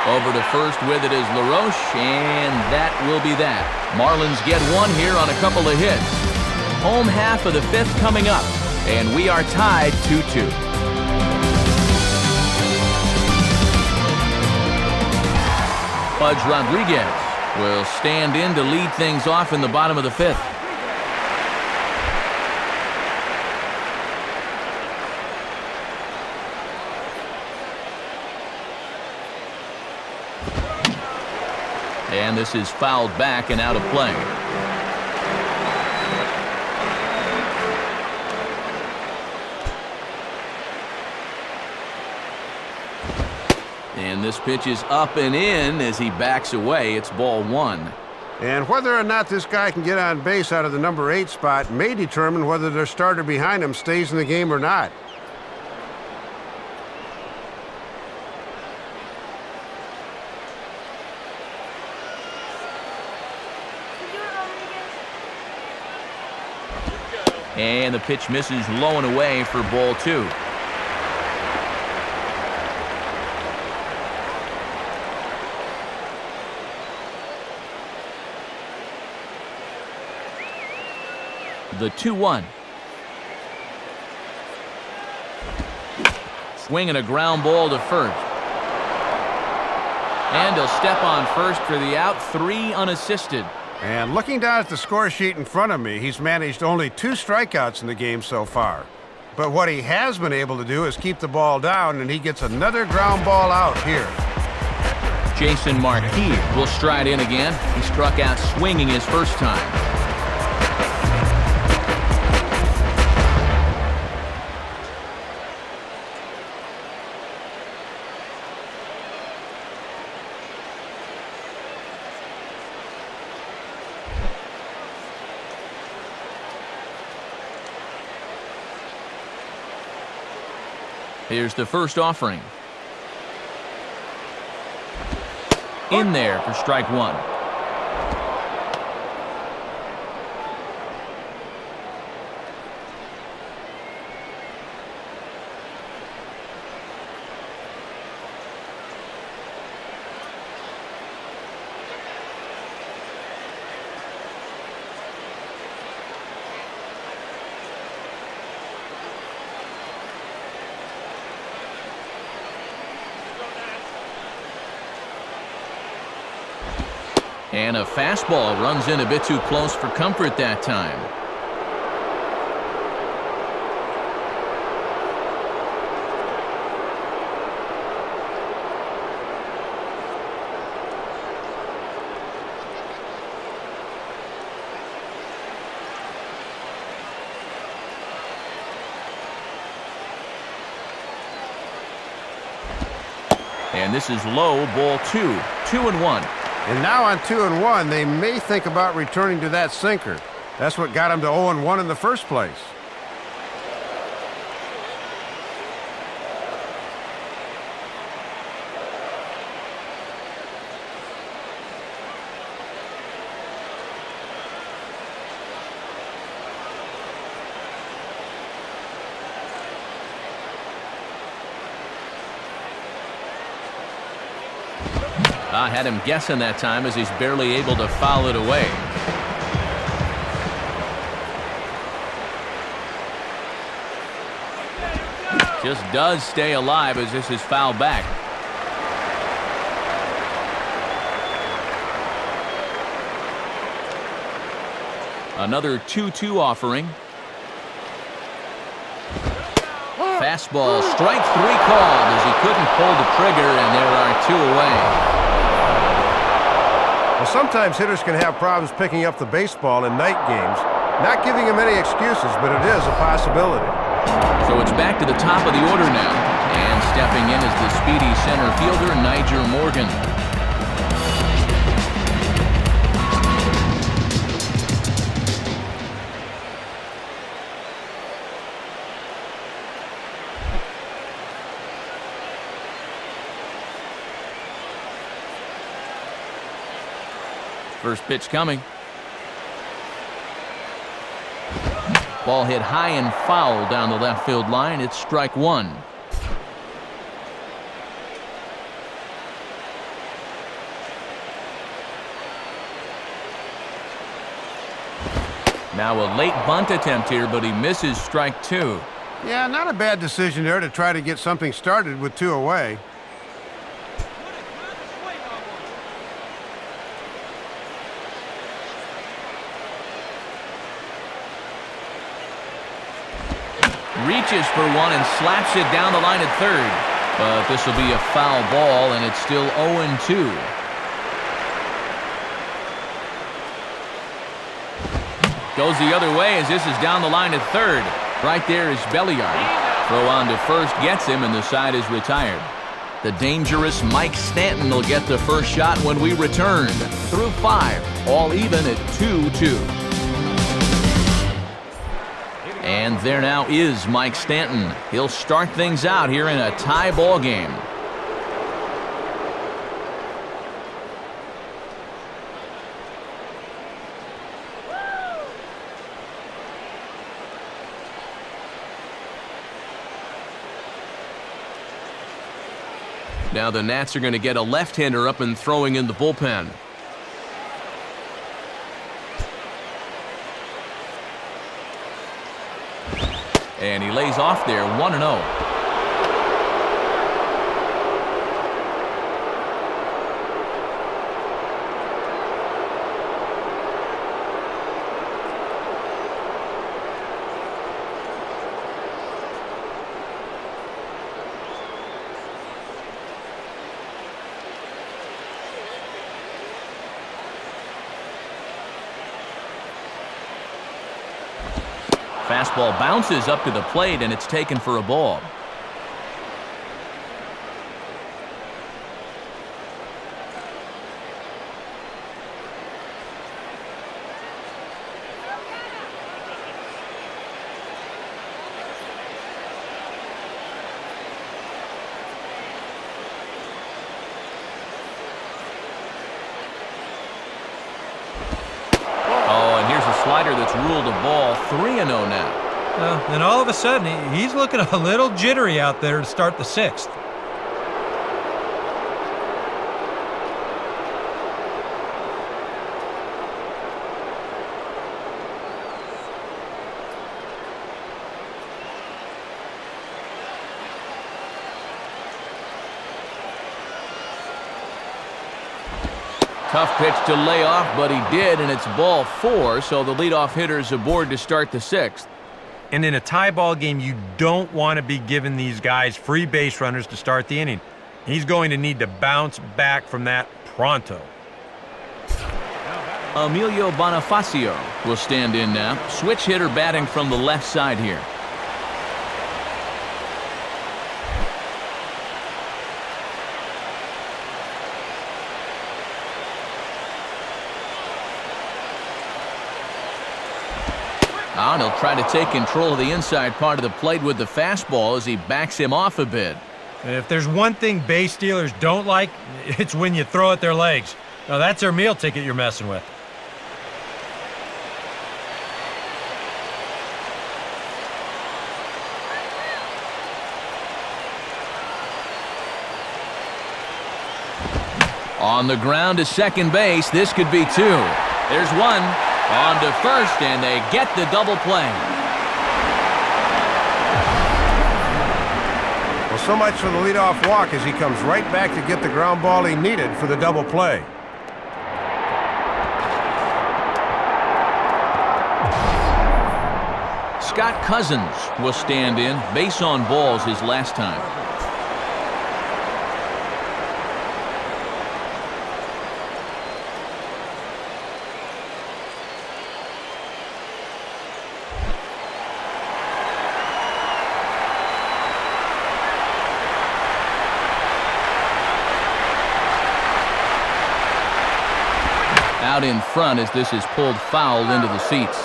Over to first with it is LaRoche, and that will be that. Marlins get one here on a couple of hits. Home half of the fifth coming up, and we are tied 2-2. Pudge Rodriguez will stand in to lead things off in the bottom of the fifth. And this is fouled back and out of play. And this pitch is up and in as he backs away. It's ball one. And whether or not this guy can get on base out of the number 8 spot may determine whether their starter behind him stays in the game or not. And the pitch misses low and away for ball two. The 2-1. Swinging a ground ball to first. And he'll step on first for the out, 3 unassisted. And looking down at the score sheet in front of me, he's managed only 2 strikeouts in the game so far. But what he has been able to do is keep the ball down, and he gets another ground ball out here. Jason Marquis will stride in again. He struck out swinging his first time. Here's the first offering. In there for strike one. And a fastball runs in a bit too close for comfort that time. And this is low, ball 2, 2-1. And now on 2-1, they may think about returning to that sinker. That's what got them to 0-1 in the first place. I had him guessing that time as he's barely able to foul it away. Just does stay alive as this is fouled back. Another 2-2 offering. Fastball, strike 3 called as he couldn't pull the trigger, and there are 2 away. Well, sometimes hitters can have problems picking up the baseball in night games. Not giving him any excuses, but it is a possibility. So it's back to the top of the order now. And stepping in is the speedy center fielder, Niger Morgan. First pitch coming. Ball hit high and foul down the left field line. It's strike one. Now a late bunt attempt here, but he misses strike two. Yeah, not a bad decision there to try to get something started with 2 away. Reaches for one and slaps it down the line at third. But this will be a foul ball, and it's still 0-2. Goes the other way as this is down the line at third. Right there is Belliard. Throw on to first gets him, and the side is retired. The dangerous Mike Stanton will get the first shot when we return. Through 5, all even at 2-2. And there now is Mike Stanton. He'll start things out here in a tie ball game. Now the Nats are going to get a left-hander up and throwing in the bullpen. And he lays off there, 1-0. Fastball bounces up to the plate, and it's taken for a ball. Slider that's ruled a ball. 3-0 now. And all of a sudden, he's looking a little jittery out there to start the 6th. Tough pitch to lay off, but he did, and it's ball 4, so the leadoff hitter's aboard to start the 6th. And in a tie ball game, you don't want to be giving these guys free base runners to start the inning. He's going to need to bounce back from that pronto. Emilio Bonifacio will stand in now. Switch hitter batting from the left side here. And he'll try to take control of the inside part of the plate with the fastball as he backs him off a bit. If there's one thing base stealers don't like, it's when you throw at their legs. Now that's their meal ticket you're messing with. On the ground to second base, this could be 2. There's one. On to first, and they get the double play. Well, so much for the leadoff walk as he comes right back to get the ground ball he needed for the double play. Scott Cousins will stand in. Base on balls his last time. out in front as this is pulled foul into the seats.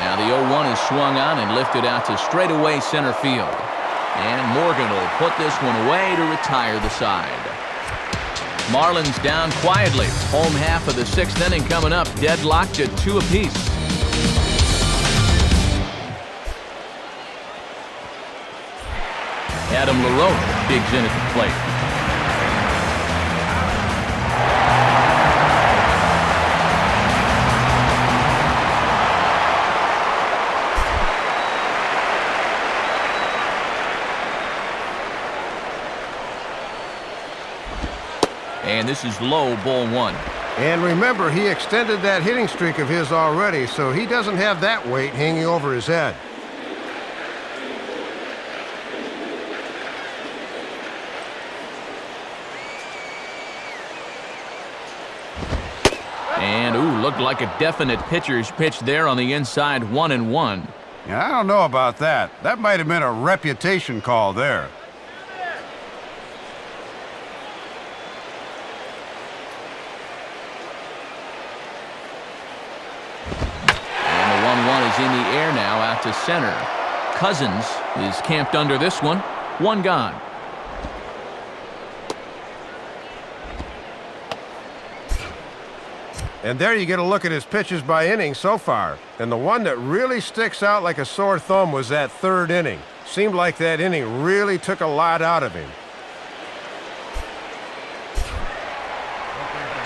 Now the 0-1 is swung on and lifted out to straightaway center field. And Morgan will put this one away to retire the side. Marlins down quietly. Home half of the 6th inning coming up. Deadlocked at 2 apiece. Adam LaRoche digs in at the plate. And this is low, ball 1. And remember, he extended that hitting streak of his already, so he doesn't have that weight hanging over his head. And, ooh, looked like a definite pitcher's pitch there on the inside, 1-1. Yeah, I don't know about that. That might have been a reputation call there. Is in the air now out to center. Cousins is camped under this one. 1 gone. And there you get a look at his pitches by inning so far. And the one that really sticks out like a sore thumb was that 3rd inning. Seemed like that inning really took a lot out of him.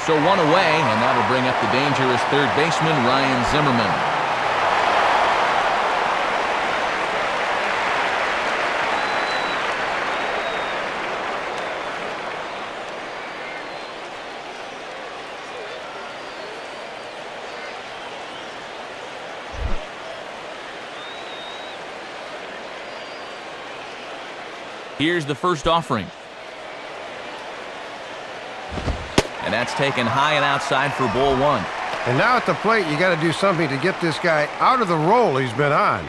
So 1 away, and that'll bring up the dangerous 3rd baseman, Ryan Zimmerman. Here's the first offering. And that's taken high and outside for ball 1. And now at the plate, you got to do something to get this guy out of the role he's been on.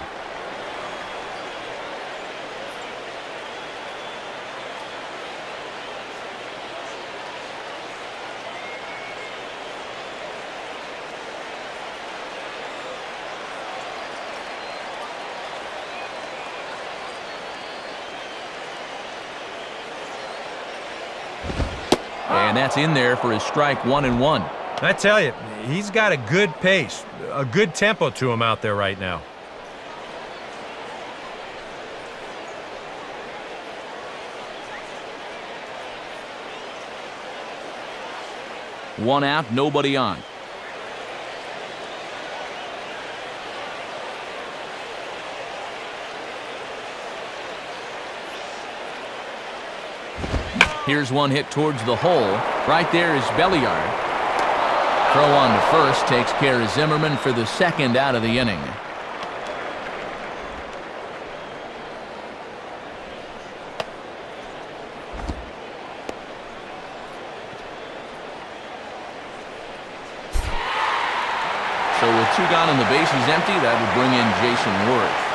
And that's in there for his strike, 1-1. I tell you, he's got a good pace, a good tempo to him out there right now. One out, nobody on. Here's one hit towards the hole. Right there is Belliard. Throw on to first takes care of Zimmerman for the 2nd out of the inning. So with 2 gone and the bases empty, that would bring in Jason Worth.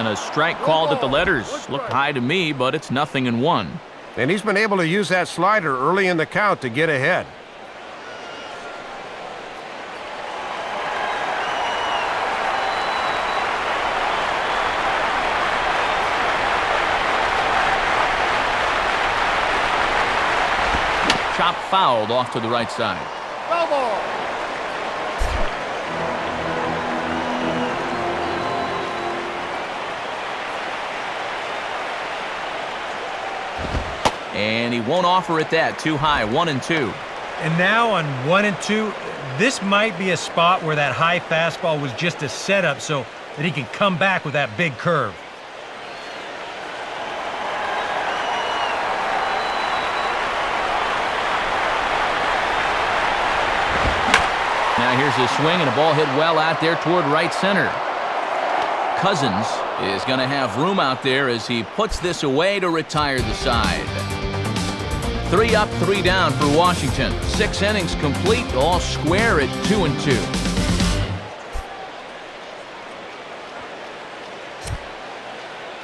A strike called at the letters. Looked high to me, but it's 0-1. And he's been able to use that slider early in the count to get ahead. Chop fouled off to the right side. Foul ball. And he won't offer it that. Too high, 1-2. And now on 1-2, this might be a spot where that high fastball was just a setup so that he can come back with that big curve. There's a swing and a ball hit well out there toward right center. Cousins is going to have room out there as he puts this away to retire the side. 3 up, 3 down for Washington. 6 innings complete, all square at 2-2.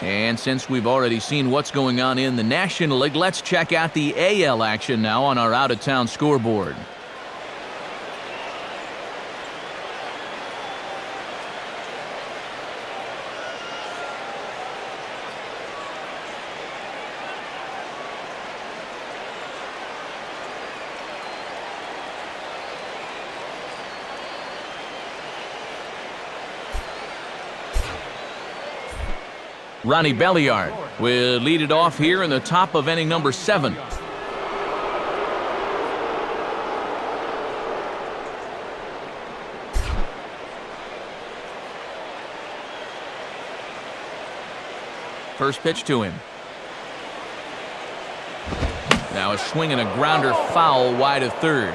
And since we've already seen what's going on in the National League, let's check out the AL action now on our out-of-town scoreboard. Ronnie Belliard will lead it off here in the top of inning number 7. First pitch to him. Now a swing and a grounder foul wide of third.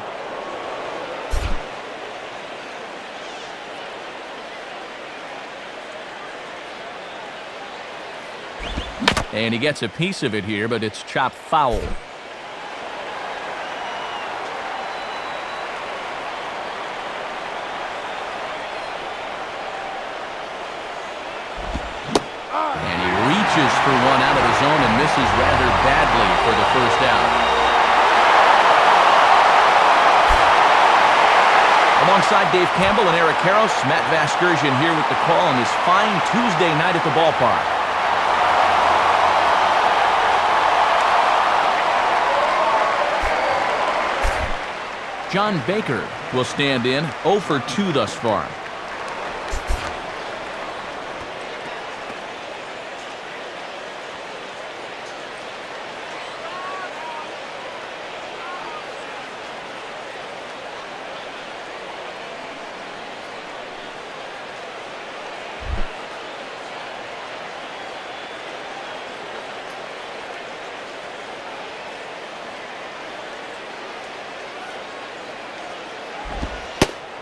And he gets a piece of it here, but it's chopped foul. And he reaches for one out of the zone and misses rather badly for the first out. Alongside Dave Campbell and Eric Karros, Matt Vasgersian here with the call on this fine Tuesday night at the ballpark. John Baker will stand in, 0 for 2 thus far.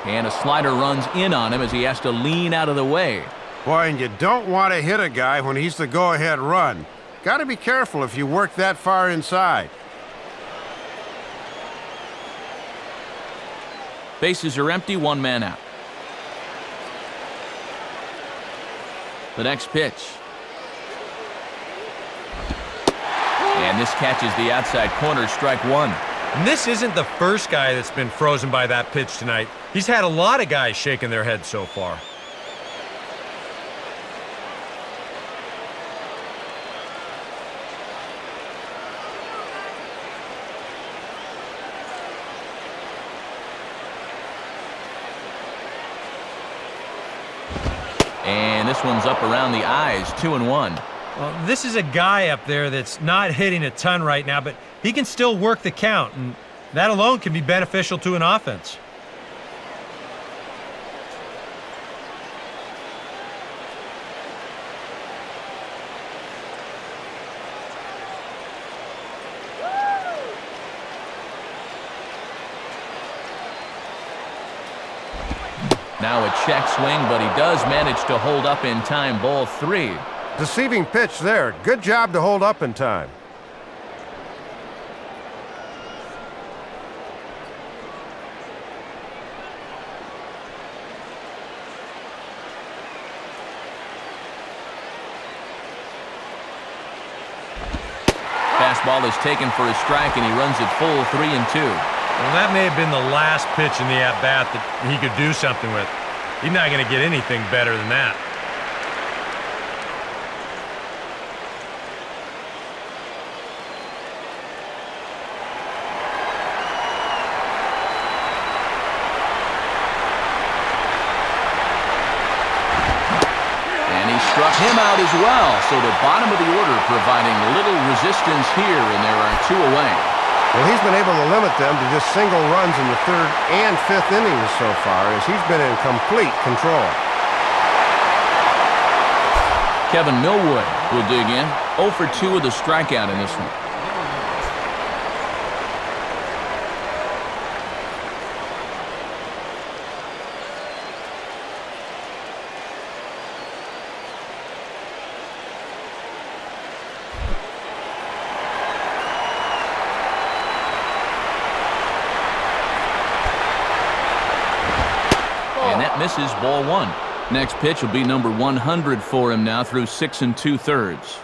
And a slider runs in on him as he has to lean out of the way. Boy, and you don't want to hit a guy when he's the go-ahead run. Got to be careful if you work that far inside. Bases are empty, 1 man out. The next pitch. And this catches the outside corner, strike 1. And this isn't the first guy that's been frozen by that pitch tonight. He's had a lot of guys shaking their heads so far. And this one's up around the eyes, 2-1. Well, this is a guy up there that's not hitting a ton right now, but he can still work the count, and that alone can be beneficial to an offense. Now a check swing, but he does manage to hold up in time, ball 3. Deceiving pitch there. Good job to hold up in time. Fastball is taken for a strike, and he runs it full 3-2. Well, that may have been the last pitch in the at-bat that he could do something with. He's not going to get anything better than that. And he struck him out as well, so the bottom of the order providing little resistance here, and there are 2 away. Well, he's been able to limit them to just single runs in the 3rd and 5th innings so far, as he's been in complete control. Kevin Millwood will dig in, 0 for 2 with a strikeout in this one. misses, ball one. Next pitch will be number 100 for him now through 6 2/3.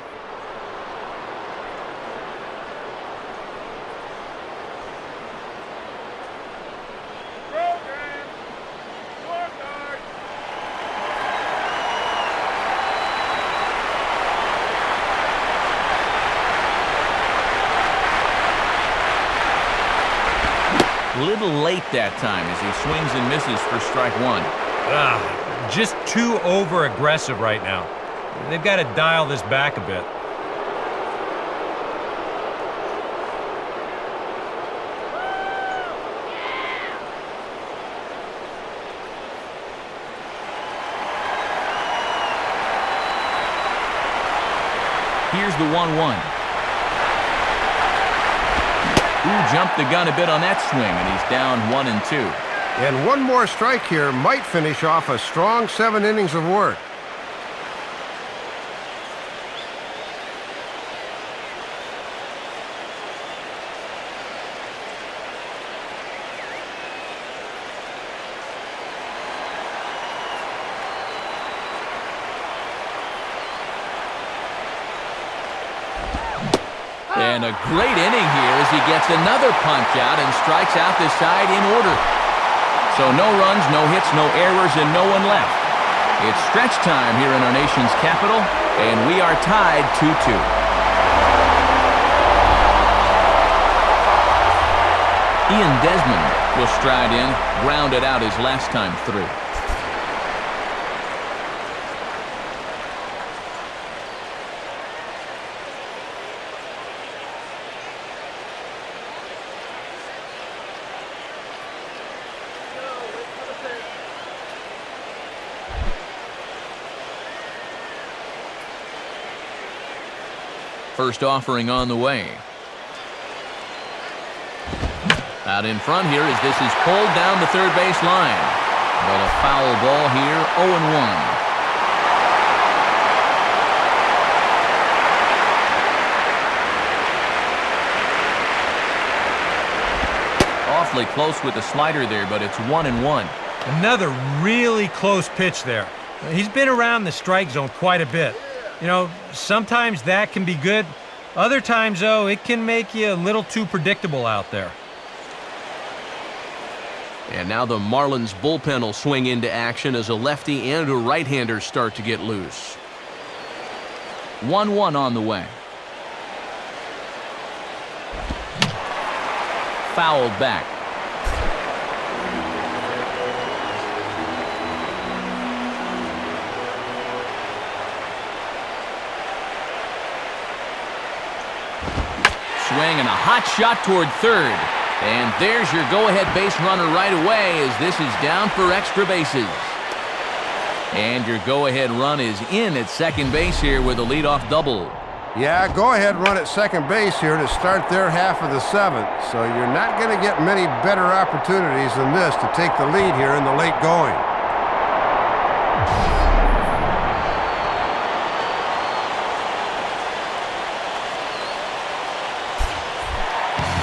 A little late that time as he swings and misses for strike one. Just too over-aggressive right now. They've got to dial this back a bit. Here's the 1-1. Ooh, jumped the gun a bit on that swing, and he's down 1-2. And one more strike here might finish off a strong 7 innings of work. And a great inning here as he gets another punch out and strikes out the side in order. So no runs, no hits, no errors, and no one left. It's stretch time here in our nation's capital, and we are tied 2-2. Ian Desmond will stride in, grounded out his last time through. First offering on the way. Out in front here as this is pulled down the third base line. But a foul ball here, 0-1. Awfully close with the slider there, but it's 1-1. Another really close pitch there. He's been around the strike zone quite a bit. You know, sometimes that can be good. Other times, though, it can make you a little too predictable out there. And now the Marlins bullpen will swing into action as a lefty and a right-hander start to get loose. 1-1 on the way. Fouled back. Swing and a hot shot toward third. And there's your go-ahead base runner right away as this is down for extra bases. And your go-ahead run is in at second base here with a leadoff double. Yeah, go-ahead run at second base here to start their half of the 7th. So you're not going to get many better opportunities than this to take the lead here in the late going.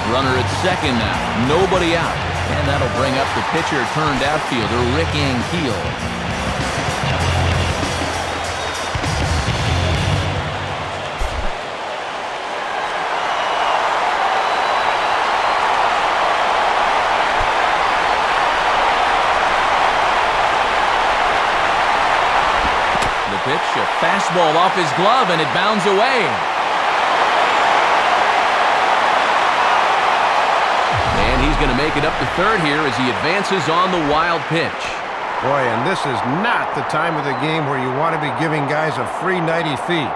Runner at second now, nobody out. And that'll bring up the pitcher turned outfielder, Rick Ankiel. The pitch, a fastball off his glove, and it bounds away. And he's going to make it up to third here as he advances on the wild pitch. Boy, and this is not the time of the game where you want to be giving guys a free 90 feet.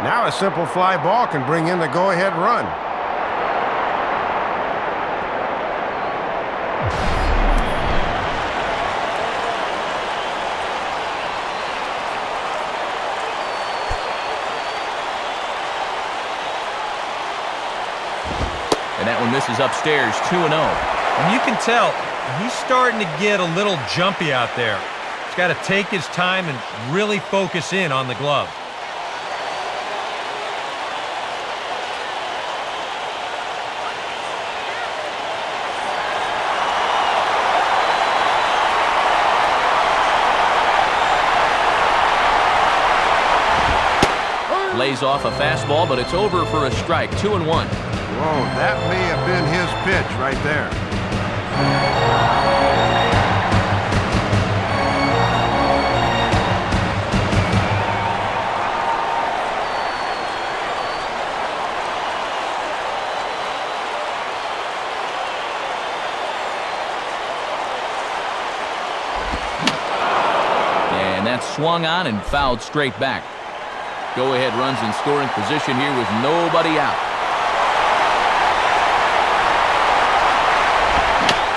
Now a simple fly ball can bring in the go-ahead run. And that one misses upstairs, 2-0. And you can tell he's starting to get a little jumpy out there. He's got to take his time and really focus in on the glove. lays off a fastball, but it's over for a strike. 2-1. Whoa, that may have been his pitch right there. And that's swung on and fouled straight back. Go-ahead runs in scoring position here with nobody out.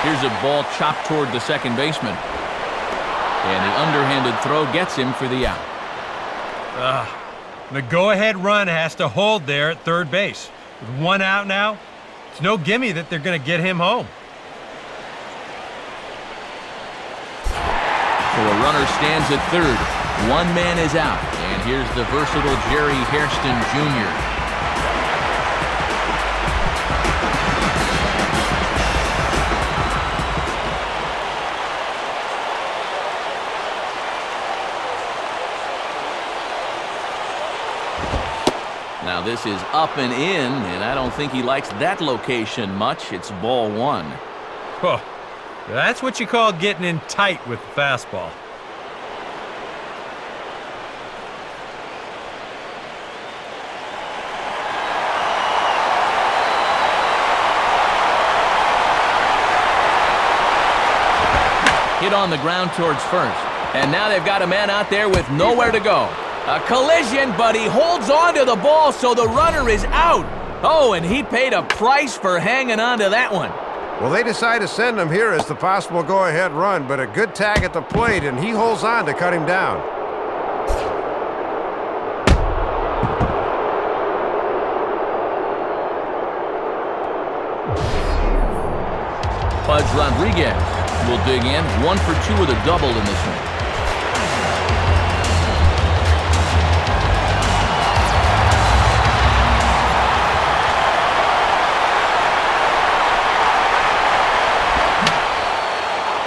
Here's a ball chopped toward the second baseman. And the underhanded throw gets him for the out. The go-ahead run has to hold there at third base. With one out now, it's no gimme that they're going to get him home. So a runner stands at third. One man is out. And here's the versatile Jerry Hairston Jr. Now this is up and in, and I don't think he likes that location much. It's ball one. Oh, that's what you call getting in tight with the fastball. Hit on the ground towards first. And now they've got a man out there with nowhere to go. A collision, but he holds on to the ball, so the runner is out. Oh, and he paid a price for hanging on to that one. Well, they decide to send him here as the possible go-ahead run, but a good tag at the plate, and he holds on to cut him down. Pudge Rodriguez will dig in. 1 for 2 with a double in this one.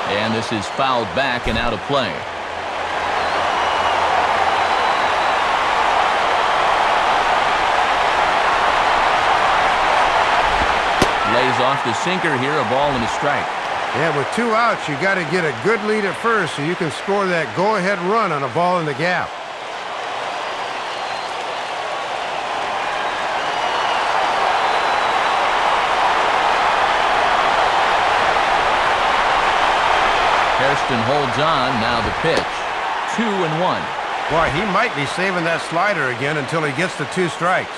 And this is fouled back and out of play. Lays off the sinker here, a ball and a strike. Yeah, with 2 outs, you got to get a good lead at first so you can score that go-ahead run on a ball in the gap. Hairston holds on, now the pitch. 2-1. Boy, he might be saving that slider again until he gets the 2 strikes.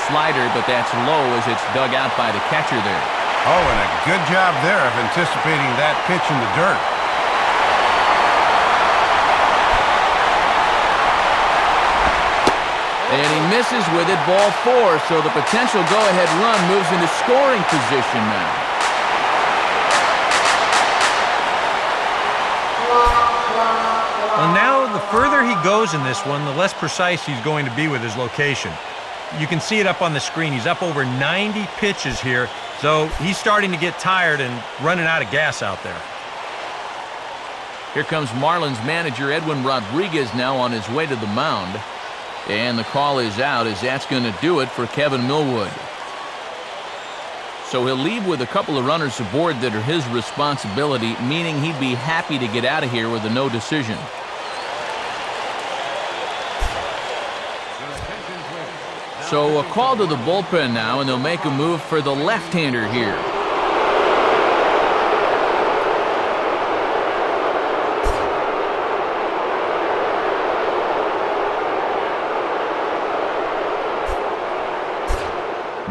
Slider, but that's low as it's dug out by the catcher there. Oh, and a good job there of anticipating that pitch in the dirt. And he misses with it, ball 4, so the potential go-ahead run moves into scoring position now. Well, now the further he goes in this one, the less precise he's going to be with his location. You can see it up on the screen. He's up over 90 pitches here, so he's starting to get tired and running out of gas out there. Here comes Marlins manager Edwin Rodriguez now on his way to the mound. And the call is out as that's going to do it for Kevin Millwood. So he'll leave with a couple of runners aboard that are his responsibility, meaning he'd be happy to get out of here with a no decision. So a call to the bullpen now, and they'll make a move for the left-hander here.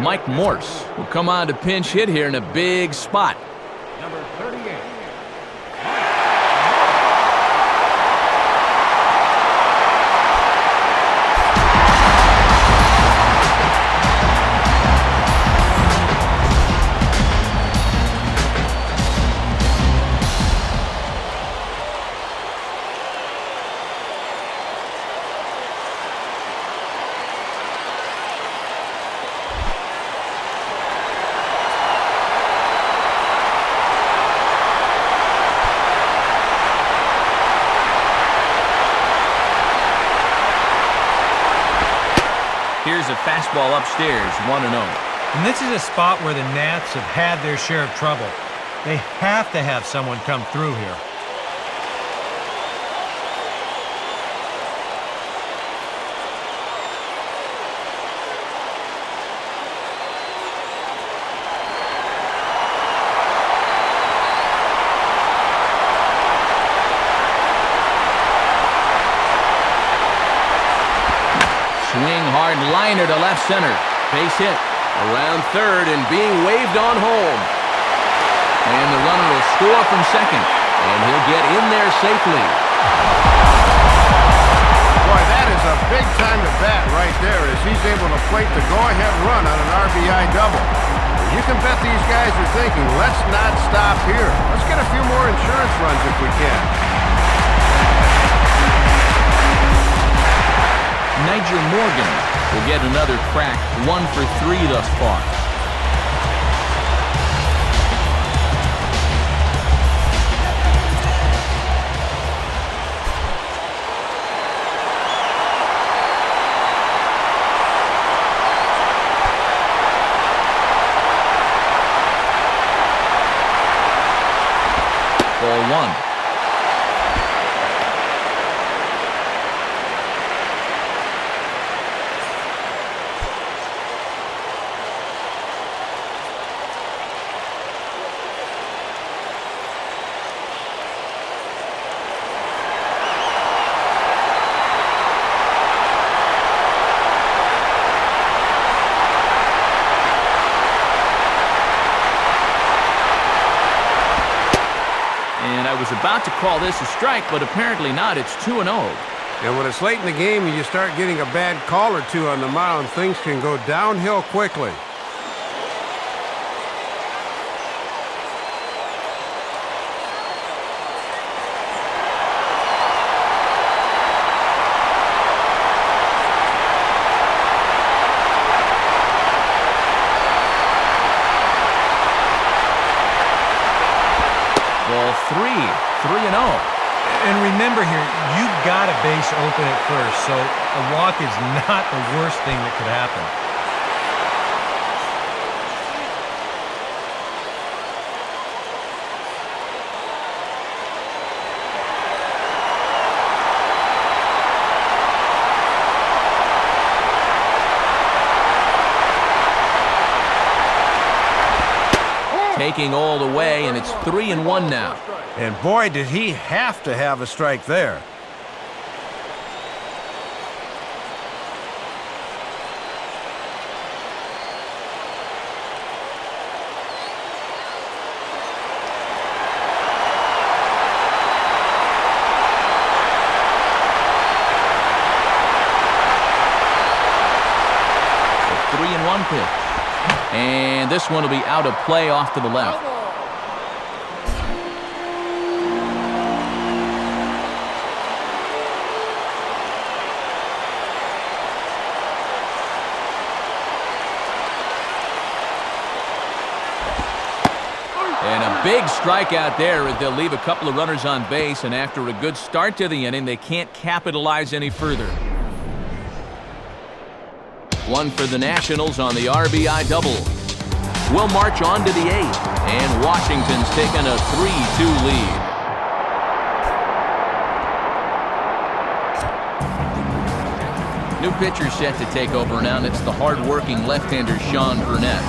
Mike Morse will come on to pinch hit here in a big spot. Number 38. fastball upstairs, 1-0. And this is a spot where the Nats have had their share of trouble. They have to have someone come through here. Swing hard liner to left center. Base hit. Around third and being waved on home. And the runner will score from second. And he'll get in there safely. Boy, that is a big time to bat right there as he's able to plate the go-ahead run on an RBI double. You can bet these guys are thinking, let's not stop here. Let's get a few more insurance runs if we can. Niger Morgan will get another crack, 1 for 3 thus far. Ball 1. Was about to call this a strike, but apparently not. It's 2-0. And when it's late in the game and you start getting a bad call or two on the mound, things can go downhill quickly. Ball 3-0. And remember here, you've got a base open at first, so a walk is not the worst thing that could happen. Taking all the way, and it's 3-1 now. And boy, did he have to have a strike there. A 3-1 pitch. And this one will be out of play off to the left. And a big strikeout there as they'll leave a couple of runners on base, and after a good start to the inning, they can't capitalize any further. One for the Nationals on the RBI double. We'll march on to the 8th, and Washington's taken a 3-2 lead. New pitcher set to take over now, and it's the hard-working left-hander Sean Burnett.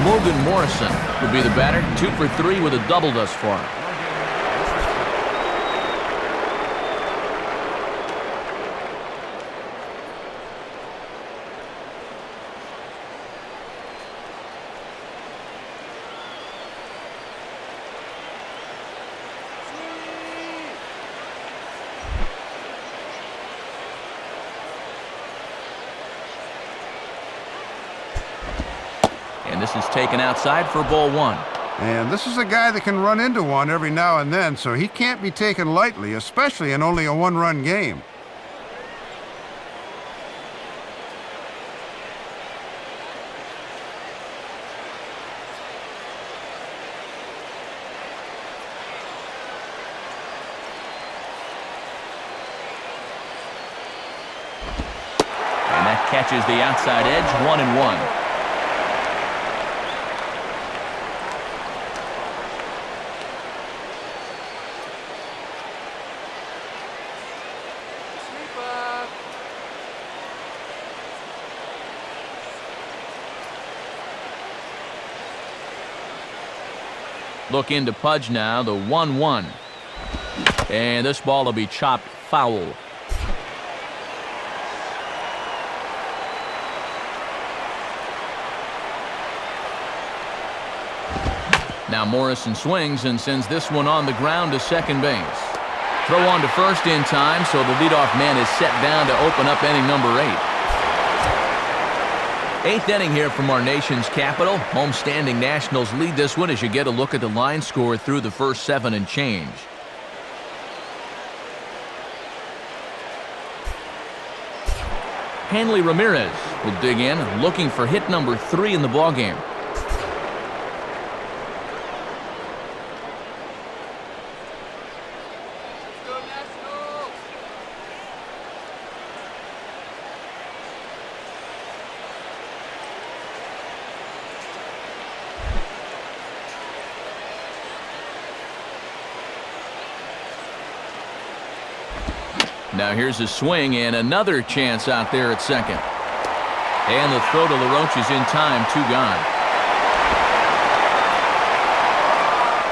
Logan Morrison would be the batter, 2 for 3 with a double thus far. And this is taken outside for ball 1. And this is a guy that can run into one every now and then, so he can't be taken lightly, especially in only a one-run game. catches the outside edge, 1-1. Looking to Pudge now, the 1-1. And this ball will be chopped foul. Now Morrison swings and sends this one on the ground to second base. Throw on to first in time, so the leadoff man is set down to open up inning number 8. Eighth inning here from our nation's capital. Homestanding Nationals lead this one as you get a look at the line score through the first 7 and change. Hanley Ramirez will dig in, looking for hit number 3 in the ballgame. Now here's a swing and another chance out there at second. And the throw to LaRoche is in time, 2 gone.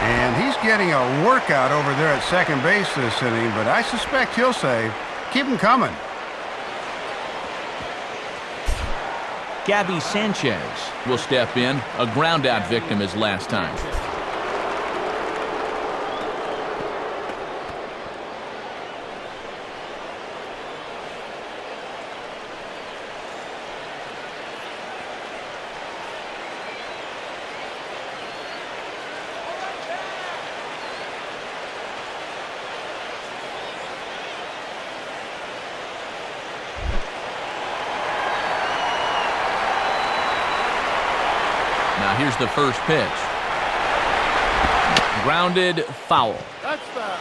And he's getting a workout over there at second base this inning, but I suspect he'll say, keep him coming. Gabby Sanchez will step in, a groundout victim as last time. Now here's the first pitch. Grounded, foul. That's foul.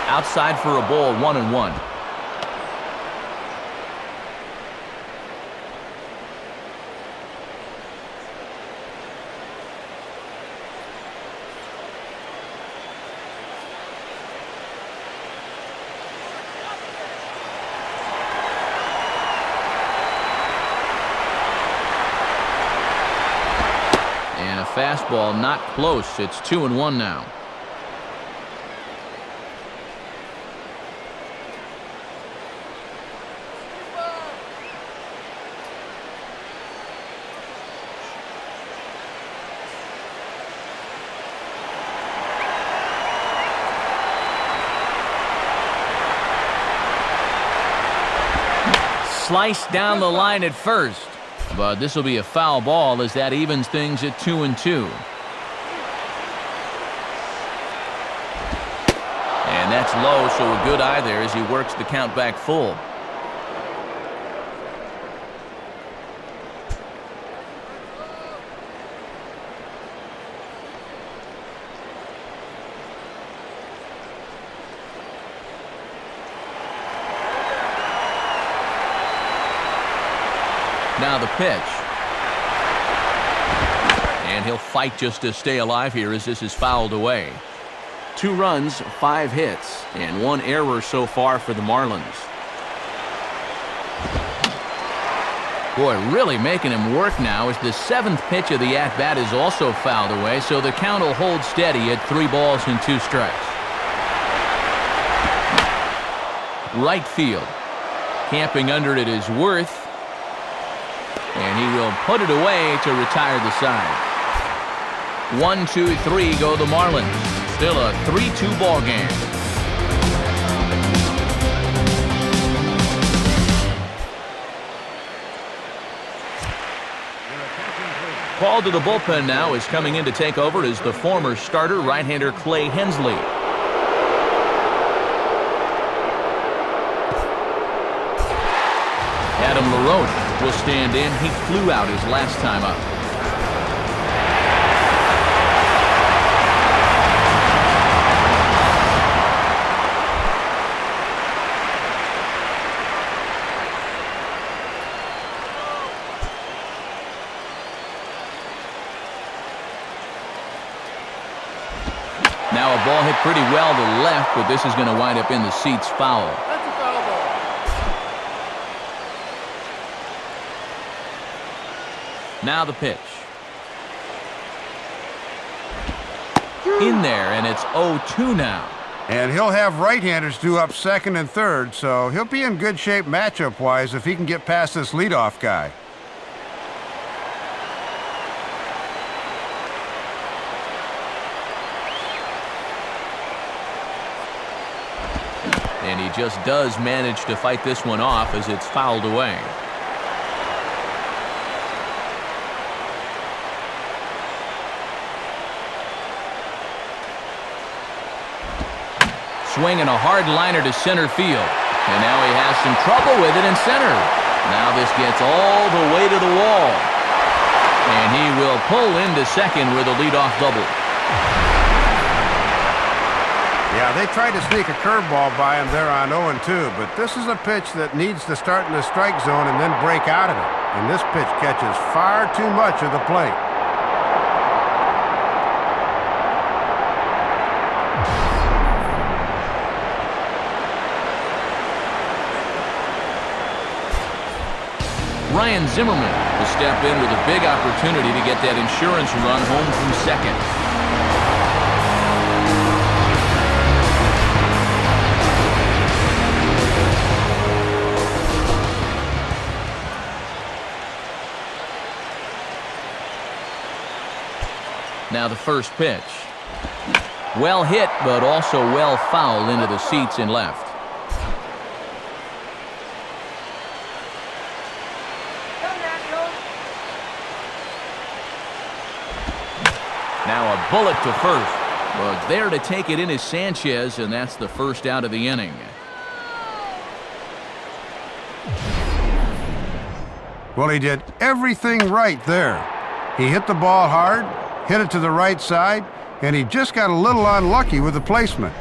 Outside for a ball, 1-1. Fastball not close. It's 2-1 now. Sliced down the line at first. But this will be a foul ball as that evens things at 2-2. And that's low, so a good eye there as he works the count back full. Now the pitch. And he'll fight just to stay alive here as this is fouled away. 2 runs, 5 hits, and 1 error so far for the Marlins. Boy, really making him work now as the 7th pitch of the at-bat is also fouled away, so the count will hold steady at 3 balls and 2 strikes. Right field. Camping under it is Worth. And he will put it away to retire the side. 1, 2, 3 go the Marlins. Still a 3-2 ball game. Called to the bullpen now is coming in to take over is the former starter, right-hander Clay Hensley. Adam LaRoche will stand in. He flew out his last time up. Now a ball hit pretty well to left, but this is going to wind up in the seats foul. That's a foul ball. Now the pitch. In there, and it's 0-2 now. And he'll have right-handers due up second and third, so he'll be in good shape matchup-wise if he can get past this leadoff guy. And he just does manage to fight this one off as it's fouled away. Swinging a hard liner to center field. And now he has some trouble with it in center. Now this gets all the way to the wall. And he will pull into second with a leadoff double. Yeah, they tried to sneak a curveball by him there on 0-2, but this is a pitch that needs to start in the strike zone and then break out of it. And this pitch catches far too much of the plate. Ryan Zimmerman will step in with a big opportunity to get that insurance run home from second. Now the first pitch. Well hit, but also well fouled into the seats in left. Now a bullet to first, but there to take it in is Sanchez, and that's the first out of the inning. Well, he did everything right there. He hit the ball hard, hit it to the right side, and he just got a little unlucky with the placement.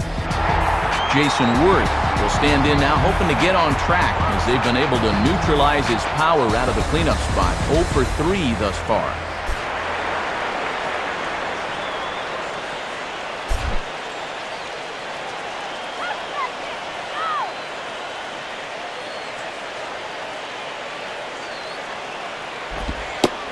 Jason Worth will stand in now, hoping to get on track as they've been able to neutralize his power out of the cleanup spot. 0 for 3 thus far.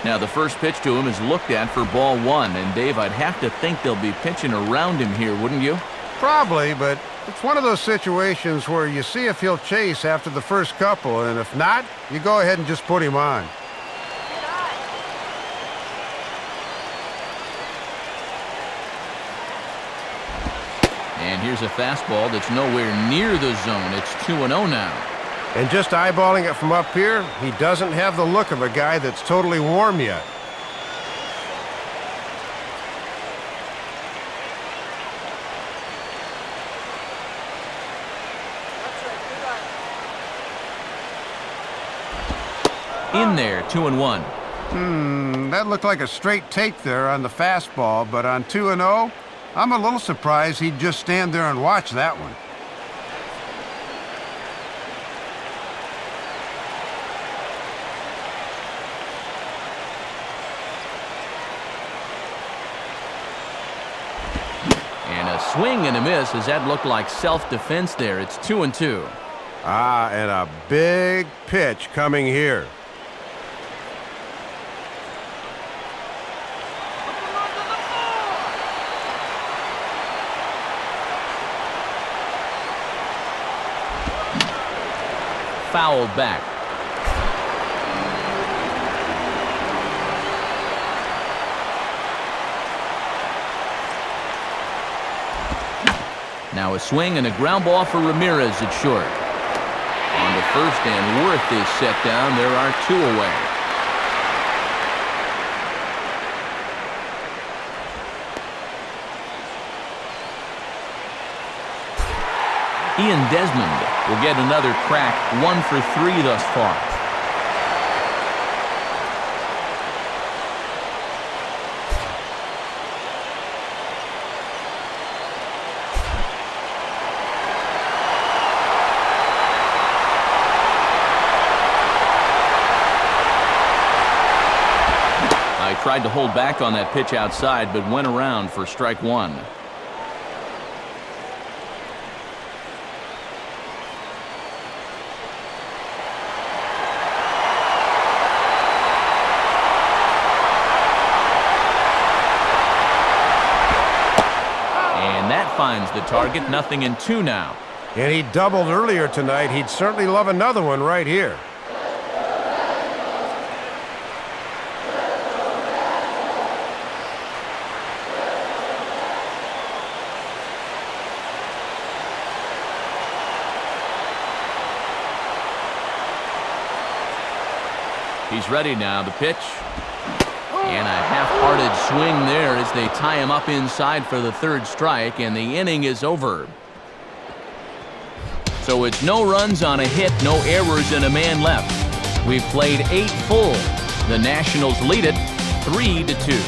Now the first pitch to him is looked at for ball one. And Dave, I'd have to think they'll be pitching around him here, wouldn't you? Probably, but it's one of those situations where you see if he'll chase after the first couple, and if not, you go ahead and just put him on. And here's a fastball that's nowhere near the zone. It's 2-0 now. And just eyeballing it from up here, he doesn't have the look of a guy that's totally warm yet. In there, 2-1. That looked like a straight take there on the fastball, but on 2-0, I'm a little surprised he'd just stand there and watch that one. Swing and a miss as that looked like self-defense there. It's 2-2. And a big pitch coming here. Fouled back. Now a swing and a ground ball for Ramirez at short. On to first, and Worth is set down. There are two away. Ian Desmond will get another crack, 1 for 3 thus far. Tried to hold back on that pitch outside, but went around for strike one. finds the target. 0-2 now. And he doubled earlier tonight. He'd certainly love another one right here. He's ready now. The pitch. And a half-hearted swing there as they tie him up inside for the third strike, and the inning is over. So it's no runs on a hit, no errors, and a man left. We've played 8 full. The Nationals lead it 3-2.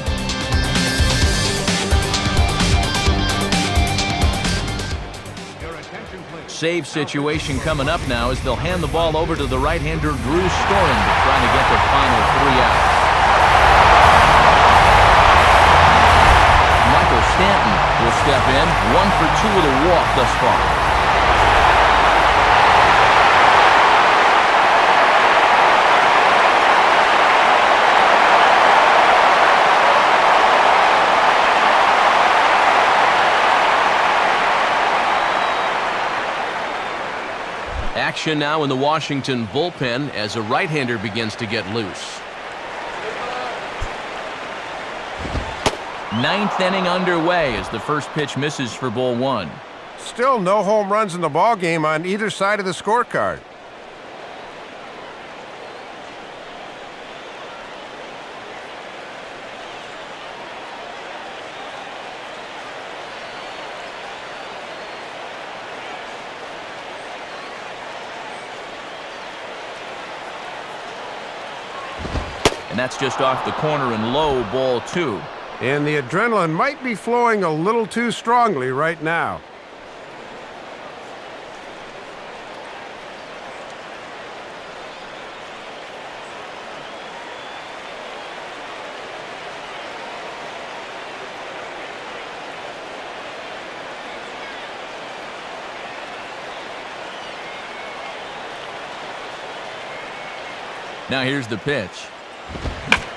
Save situation coming up now as they'll hand the ball over to the right-hander Drew Storen to try to get the final 3 outs. Michael Stanton will step in, 1 for 2 with a walk thus far. Action now in the Washington bullpen as a right-hander begins to get loose. 9th inning underway as the first pitch misses for ball 1. Still no home runs in the ball game on either side of the scorecard. And that's just off the corner and low, ball 2. And the adrenaline might be flowing a little too strongly right now. Now here's the pitch.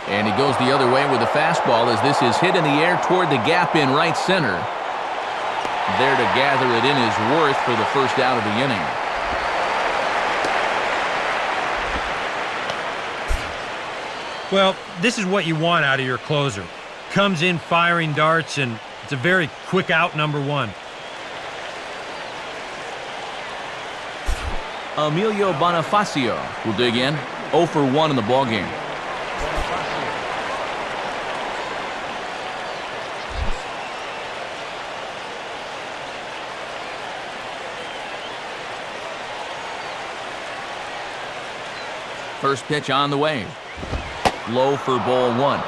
And he goes the other way with a fastball as this is hit in the air toward the gap in right center. There to gather it in is Worth for the first out of the inning. Well, this is what you want out of your closer. Comes in firing darts, and it's a very quick out, number 1. Emilio Bonifacio will dig in. 0 for 1 in the ballgame. First pitch on the way. Low for ball 1.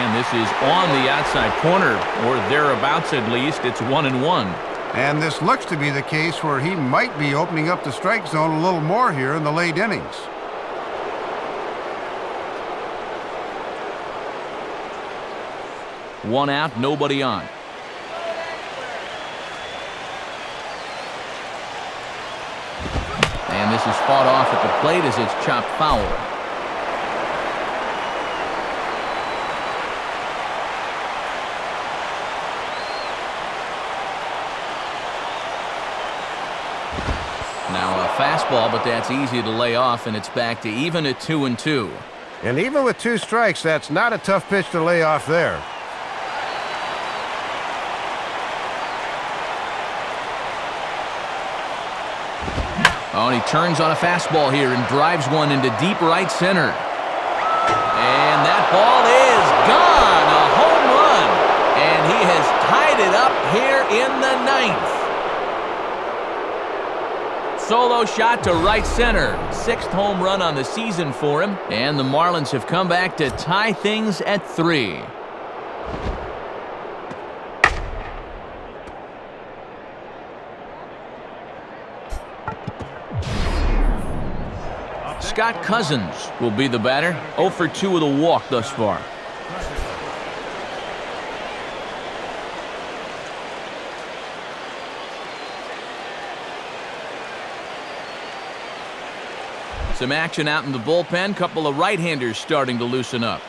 This is on the outside corner, or thereabouts at least. It's 1-1. And this looks to be the case where he might be opening up the strike zone a little more here in the late innings. One out, nobody on. And this is fought off at the plate as it's chopped foul. Now a fastball, but that's easy to lay off, and it's back to even at 2-2. And even with 2 strikes, that's not a tough pitch to lay off there. Oh, and he turns on a fastball here and drives one into deep right center. And that ball is gone, a home run. And he has tied it up here in the 9th. Solo shot to right center. 6th home run on the season for him. And the Marlins have come back to tie things at 3. Scott Cousins will be the batter. 0 for 2 with a walk thus far. Some action out in the bullpen. Couple of right-handers starting to loosen up.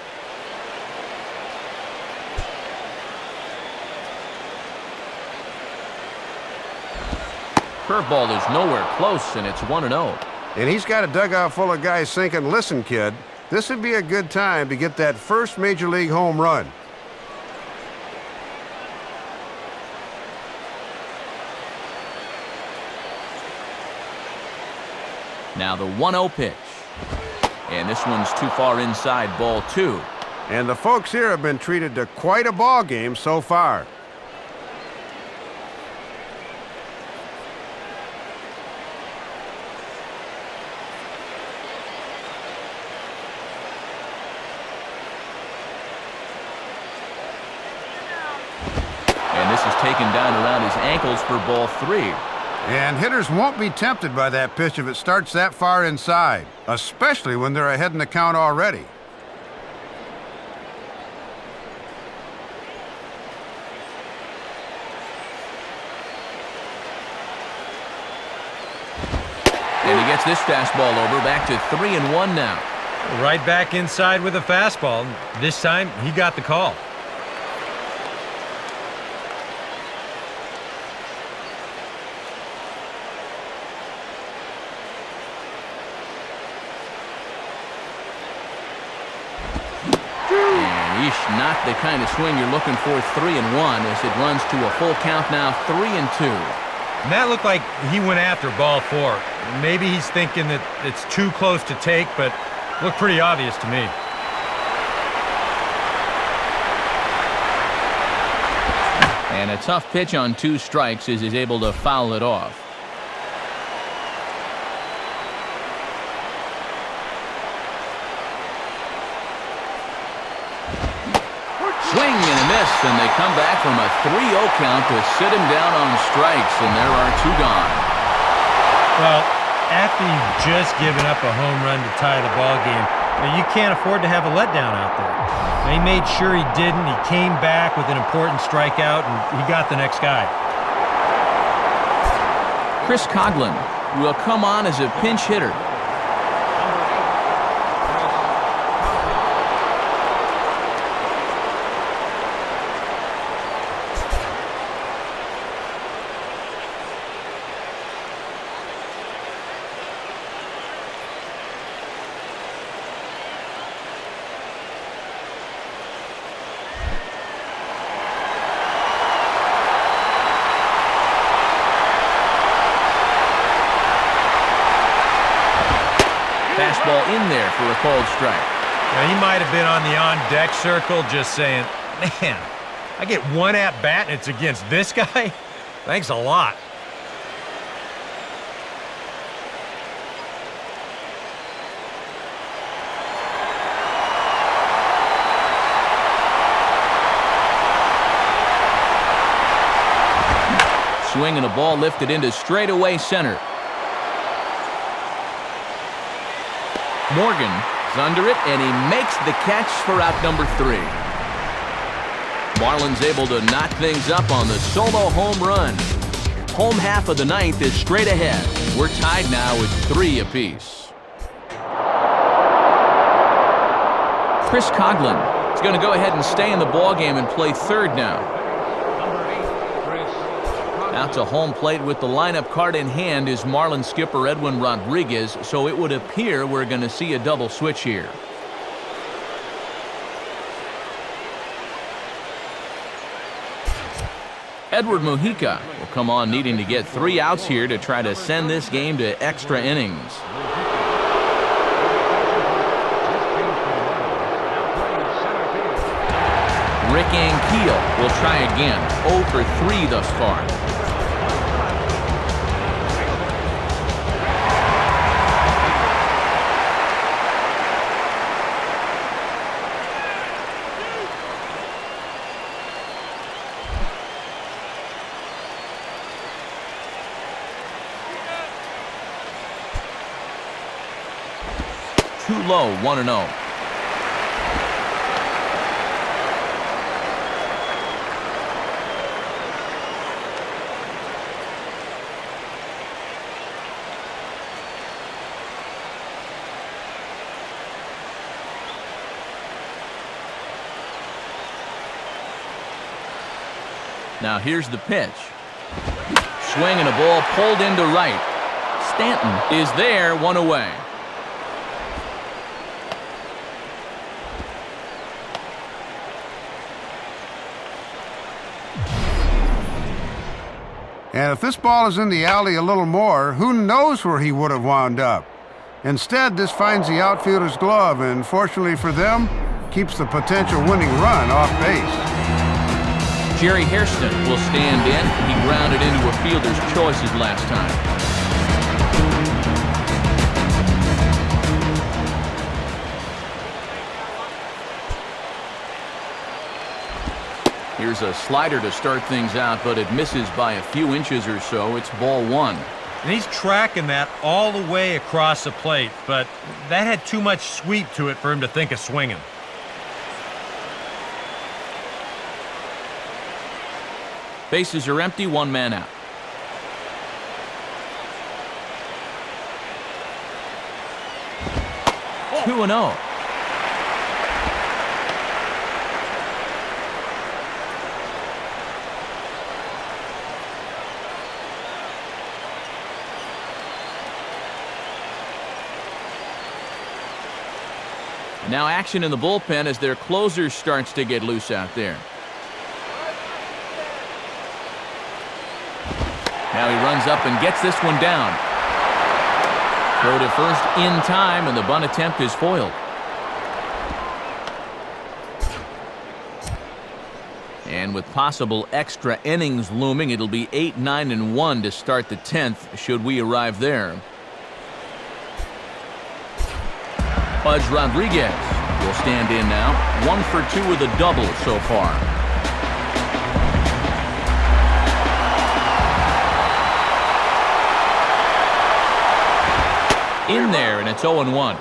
Curveball is nowhere close, and it's 1-0. And he's got a dugout full of guys thinking, listen, kid, this would be a good time to get that first Major League home run. Now the 1-0 pitch. And this one's too far inside, ball 2. And the folks here have been treated to quite a ball game so far. And this is taken down around his ankles for ball 3. And hitters won't be tempted by that pitch if it starts that far inside, especially when they're ahead in the count already. And he gets this fastball over, back to 3-1 now. Right back inside with a fastball. This time, he got the call. Not the kind of swing you're looking for. 3-1 as it runs to a full count now. 3-2. And that looked like he went after ball 4. Maybe he's thinking that it's too close to take, but looked pretty obvious to me. And a tough pitch on 2 strikes as he's able to foul it off. Swing and a miss, and they come back from a 3-0 count to sit him down on strikes, and there are 2 gone. Well, after you've just given up a home run to tie the ball game, you can't afford to have a letdown out there. He made sure he didn't. He came back with an important strikeout, and he got the next guy. Chris Coughlin will come on as a pinch hitter. Fastball in there for a called strike. Now, he might have been on the on-deck circle just saying, man, I get 1 at-bat and it's against this guy? Thanks a lot. Swing and a ball lifted into straightaway center. Morgan is under it, and he makes the catch for out number 3. Marlins able to knock things up on the solo home run. Home half of the 9th is straight ahead. We're tied now with 3 apiece. Chris Coughlin is going to go ahead and stay in the ballgame and play third now. Out to home plate with the lineup card in hand is Marlins skipper Edwin Rodriguez, so it would appear we're going to see a double switch here. Edward Mujica will come on needing to get 3 outs here to try to send this game to extra innings. Rick Ankiel will try again. 0 for 3 thus far. too low, 1-0. Now here's the pitch. Swing and a ball pulled into right. Stanton is there, 1 away. And if this ball is in the alley a little more, who knows where he would have wound up. Instead, this finds the outfielder's glove, and fortunately for them, keeps the potential winning run off base. Jerry Hairston will stand in. He grounded into a fielder's choices last time. Here's a slider to start things out, but it misses by a few inches or so. It's ball 1. And he's tracking that all the way across the plate, but that had too much sweep to it for him to think of swinging. Bases are empty, 1 man out. Oh. 2-0. Now action in the bullpen as their closer starts to get loose out there. Now he runs up and gets this one down. Throw to first in time, and the bunt attempt is foiled. And with possible extra innings looming, it'll be 8, 9, and 1 to start the 10th, should we arrive there. Pudge Rodriguez will stand in now. 1 for 2 with a double so far. In there, and it's 0-1.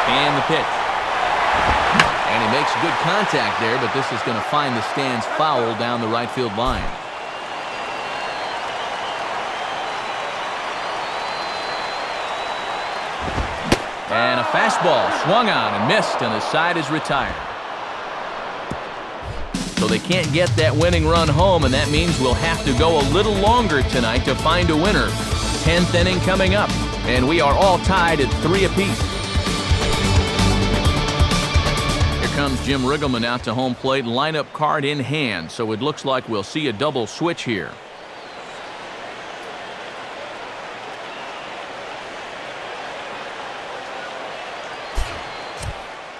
And the pitch. And he makes good contact there, but this is going to find the stands foul down the right field line. And a fastball swung on and missed, and the side is retired. So they can't get that winning run home, and that means we'll have to go a little longer tonight to find a winner. 10th inning coming up, and we are all tied at 3 apiece. Here comes Jim Riggleman out to home plate, lineup card in hand, so it looks like we'll see a double switch here.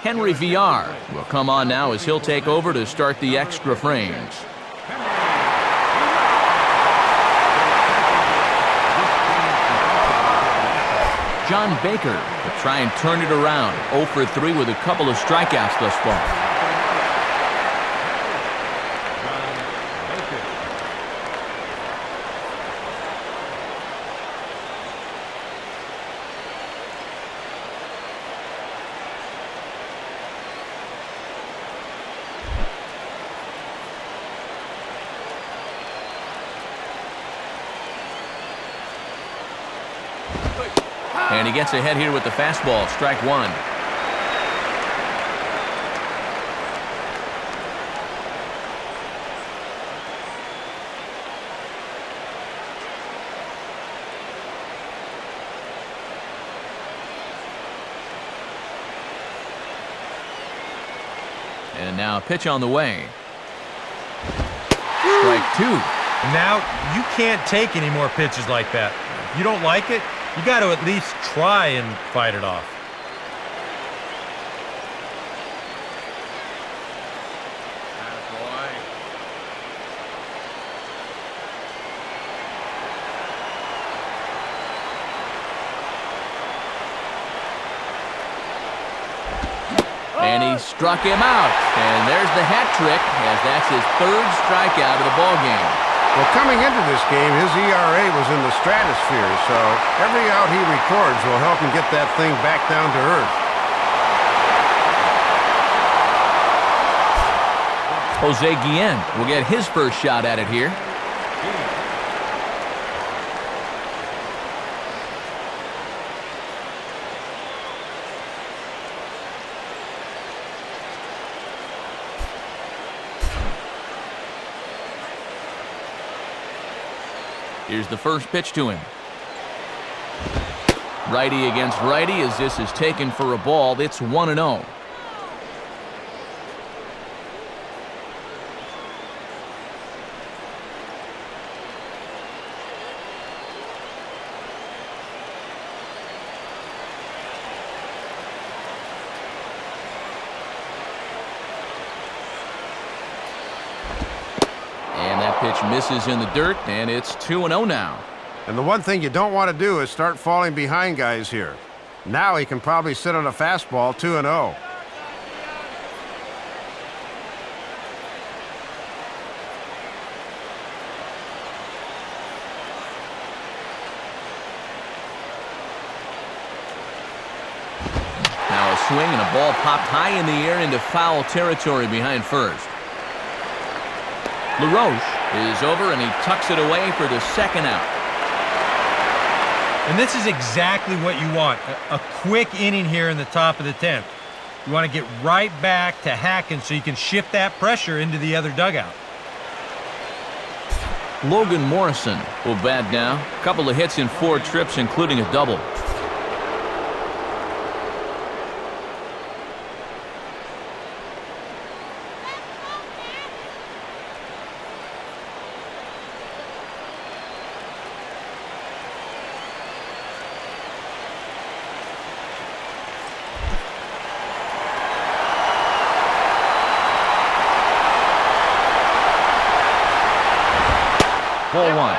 Henry Villar will come on now as he'll take over to start the extra frames. John Baker will try and turn it around. 0 for 3 with a couple of strikeouts thus far. And he gets ahead here with the fastball, strike 1. And now a pitch on the way. Strike 2. Now you can't take any more pitches like that. If you don't like it, you got to at least try and fight it off. And he struck him out. And there's the hat trick, as that's his third strikeout of the ballgame. Well, coming into this game, his ERA was in the stratosphere, so every out he records will help him get that thing back down to earth. Jose Guillen will get his first shot at it here. Here's the first pitch to him. Righty against righty as this is taken for a ball. It's 1-0. Pitch misses in the dirt, and it's 2-0 now. And the one thing you don't want to do is start falling behind guys here. Now he can probably sit on a fastball 2-0. Now a swing and a ball popped high in the air into foul territory behind first. LaRoche is over, and he tucks it away for the second out. And this is exactly what you want, a quick inning here in the top of the 10th. You want to get right back to hacking so you can shift that pressure into the other dugout. Logan Morrison will bat now. A couple of hits in 4 trips, including a double. Ball 1.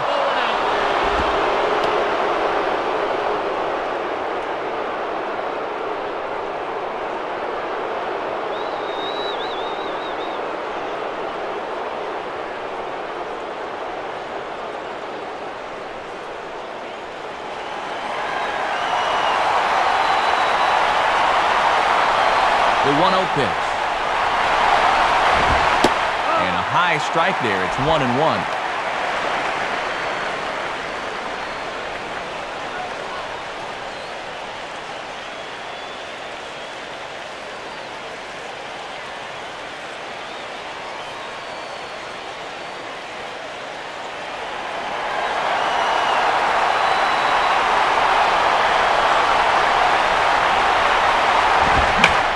The 1-0 pitch. And a high strike there. It's 1-1.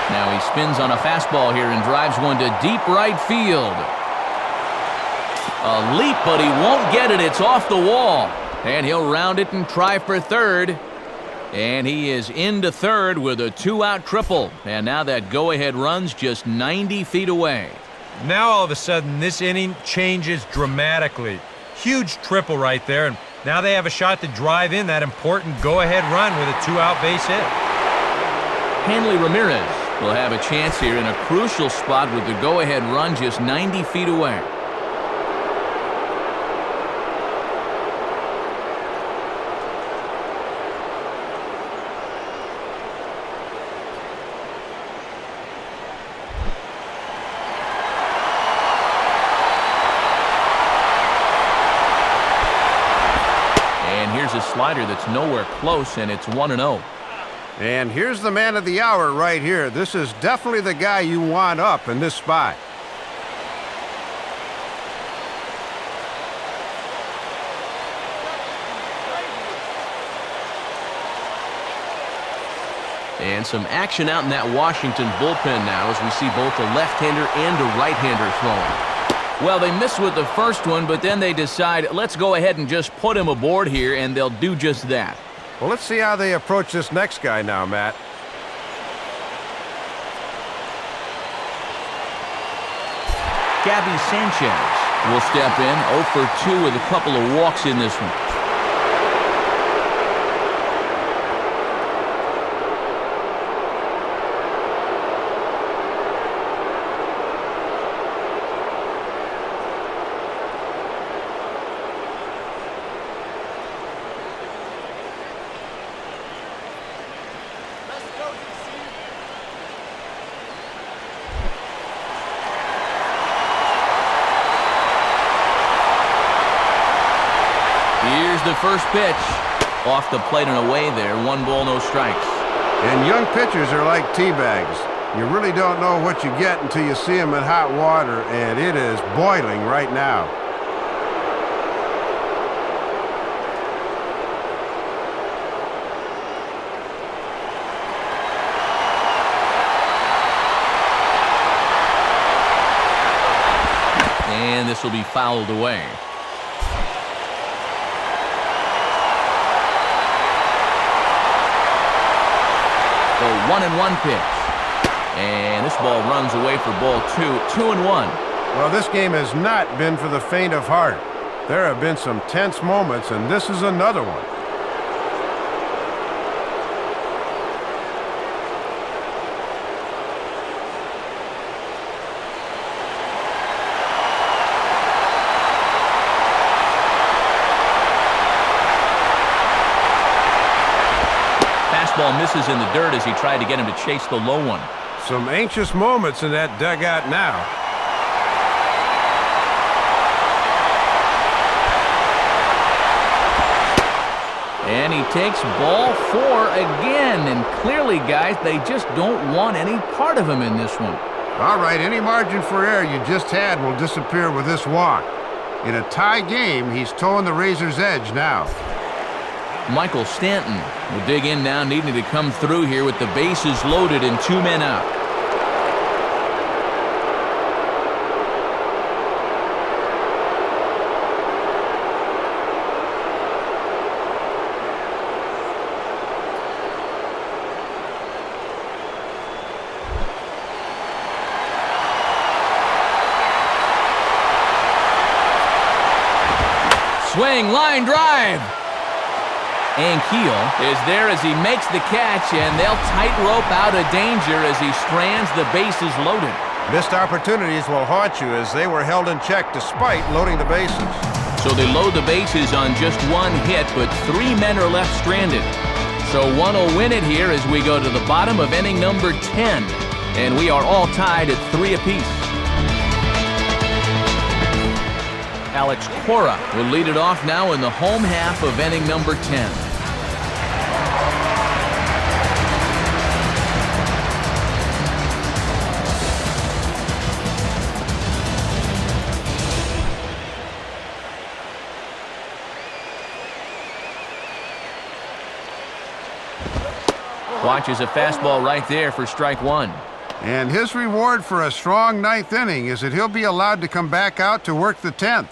Now he spins on a fastball here and drives one to deep right field. A leap, but he won't get it. It's off the wall. And he'll round it and try for third. And he is into third with a 2-out triple. And now that go-ahead run's just 90 feet away. Now all of a sudden this inning changes dramatically. Huge triple right there, and now they have a shot to drive in that important go-ahead run with a 2-out base hit. Hanley Ramirez will have a chance here in a crucial spot with the go-ahead run just 90 feet away. And here's a slider that's nowhere close, and it's 1-0. And here's the man of the hour right here. This is definitely the guy you want up in this spot. And some action out in that Washington bullpen now as we see both a left-hander and a right-hander throwing. Well, they missed with the first one, but then they decide, let's go ahead and just put him aboard here, and they'll do just that. Well, let's see how they approach this next guy now, Matt. Gabby Sanchez will step in 0 for 2 with a couple of walks in this one. the first pitch. Off the plate and away there. 1 ball, no strikes. And young pitchers are like tea bags. You really don't know what you get until you see them in hot water, and it is boiling right now. And this will be fouled away. The 1-1 pitch. And this ball runs away for ball 2. 2-1. Well, this game has not been for the faint of heart. There have been some tense moments, and this is another one. Ball misses in the dirt as he tried to get him to chase the low one. Some anxious moments in that dugout now. And he takes ball 4 again. And clearly, guys, they just don't want any part of him in this one. All right, any margin for error you just had will disappear with this walk. In a tie game, he's towing the razor's edge now. Michael Stanton will dig in now, needing to come through here with the bases loaded and 2 men out. Swing, line drive. And Keel is there as he makes the catch, and they'll tightrope out of danger as he strands the bases loaded. Missed opportunities will haunt you as they were held in check despite loading the bases. So they load the bases on just 1 hit, but 3 men are left stranded. So one will win it here as we go to the bottom of inning number 10. And we are all tied at 3 apiece. Alex Cora will lead it off now in the home half of inning number 10. Watches a fastball right there for strike 1. And his reward for a strong 9th inning is that he'll be allowed to come back out to work the 10th.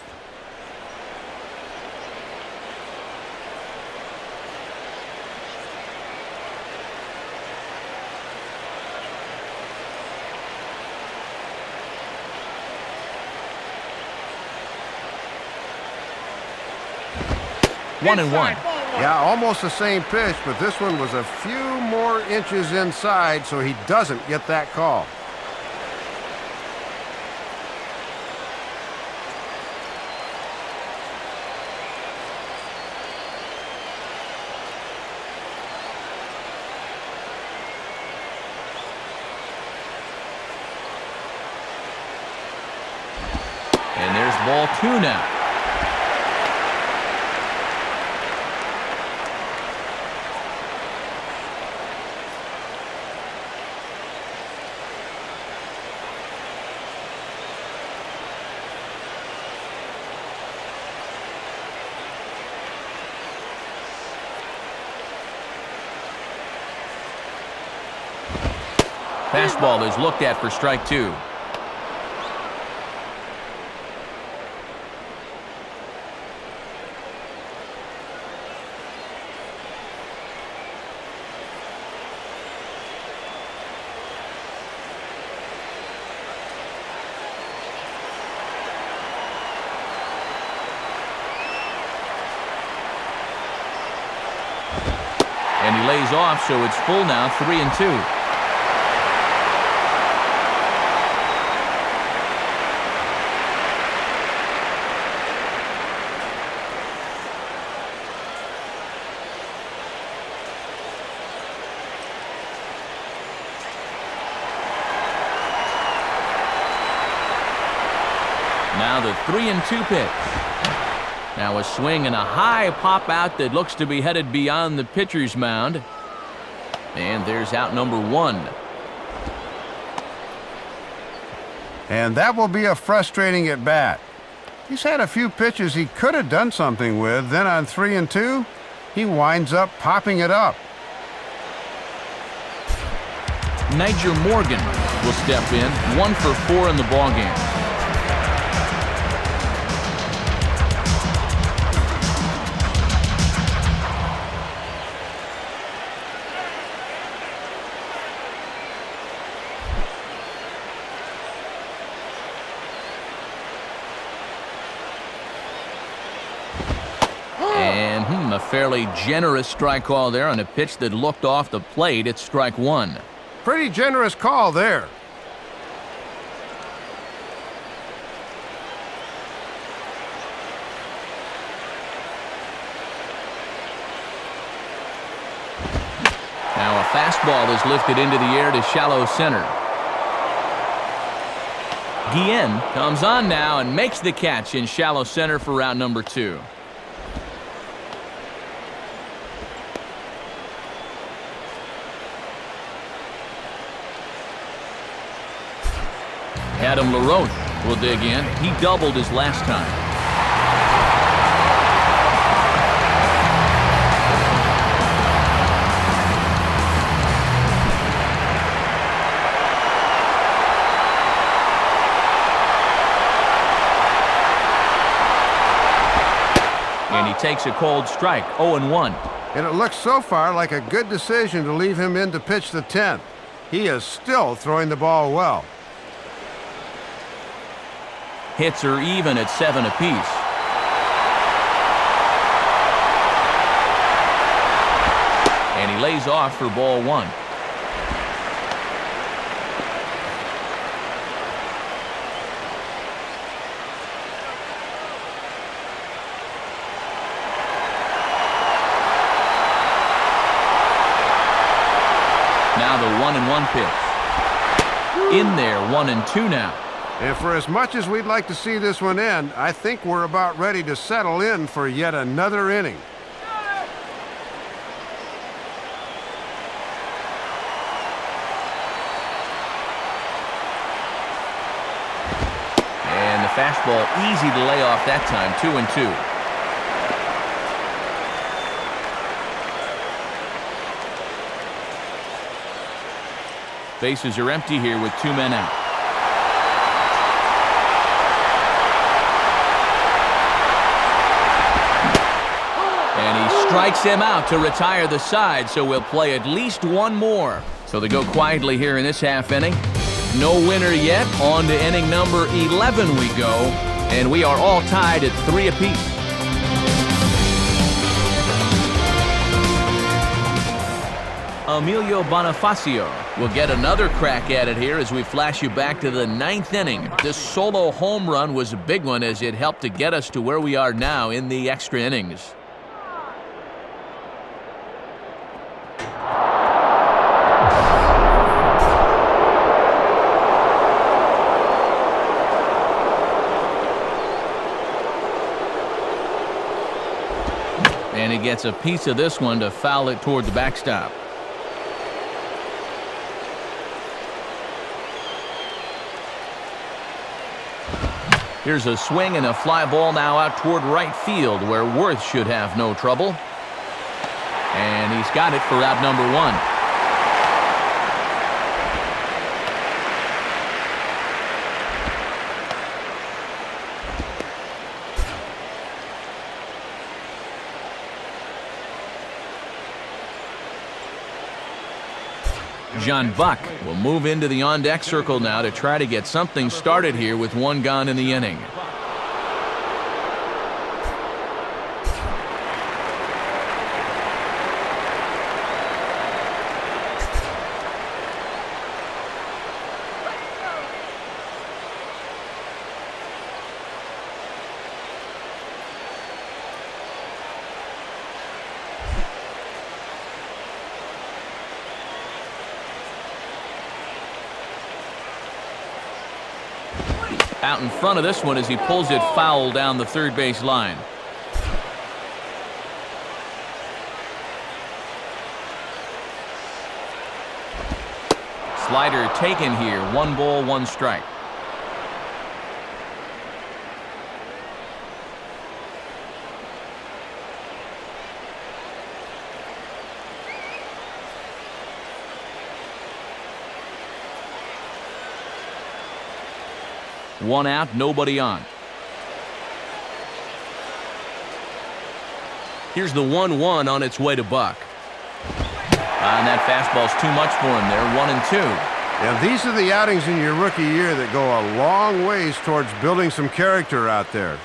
One and one. Yeah, almost the same pitch, but this one was a few more inches inside, so he doesn't get that call. And there's ball 2 now. Fastball is looked at for strike 2. And he lays off, so it's full now, 3-2. Now the 3-2 pitch. Now a swing and a high pop out that looks to be headed beyond the pitcher's mound. And there's out number 1. And that will be a frustrating at bat. He's had a few pitches he could have done something with, then on 3-2, he winds up popping it up. Niger Morgan will step in, 1 for 4 in the ballgame. And a fairly generous strike call there on a pitch that looked off the plate. It's strike 1. Pretty generous call there. Now a fastball is lifted into the air to shallow center. Guillen comes on now and makes the catch in shallow center for round number 2. Adam LaRoche will dig in. He doubled his last time. And he takes a cold strike, 0-1. And it looks so far like a good decision to leave him in to pitch the 10th. He is still throwing the ball well. Hits are even at 7 apiece. And he lays off for ball 1. Now the 1-1 pitch. In there, 1-2 now. And for as much as we'd like to see this one end, I think we're about ready to settle in for yet another inning. And the fastball easy to lay off that time, 2-2. Bases are empty here with 2 men out. And he strikes him out to retire the side, so we'll play at least 1 more. So they go quietly here in this half inning. No winner yet. On to inning number 11 we go, and we are all tied at 3 apiece. Emilio Bonifacio will get another crack at it here as we flash you back to the 9th inning. This solo home run was a big one as it helped to get us to where we are now in the extra innings. And he gets a piece of this one to foul it toward the backstop. Here's a swing and a fly ball now out toward right field where Worth should have no trouble. And he's got it for out number 1. John Buck will move into the on-deck circle now to try to get something started here with 1 gone in the inning. Out in front of this one as he pulls it foul down the third base line. Slider taken here. 1 ball, 1 strike. One out, nobody on. Here's the 1-1 on its way to Buck. And that fastball's too much for him there. 1-2. Yeah, these are the outings in your rookie year that go a long ways towards building some character out there.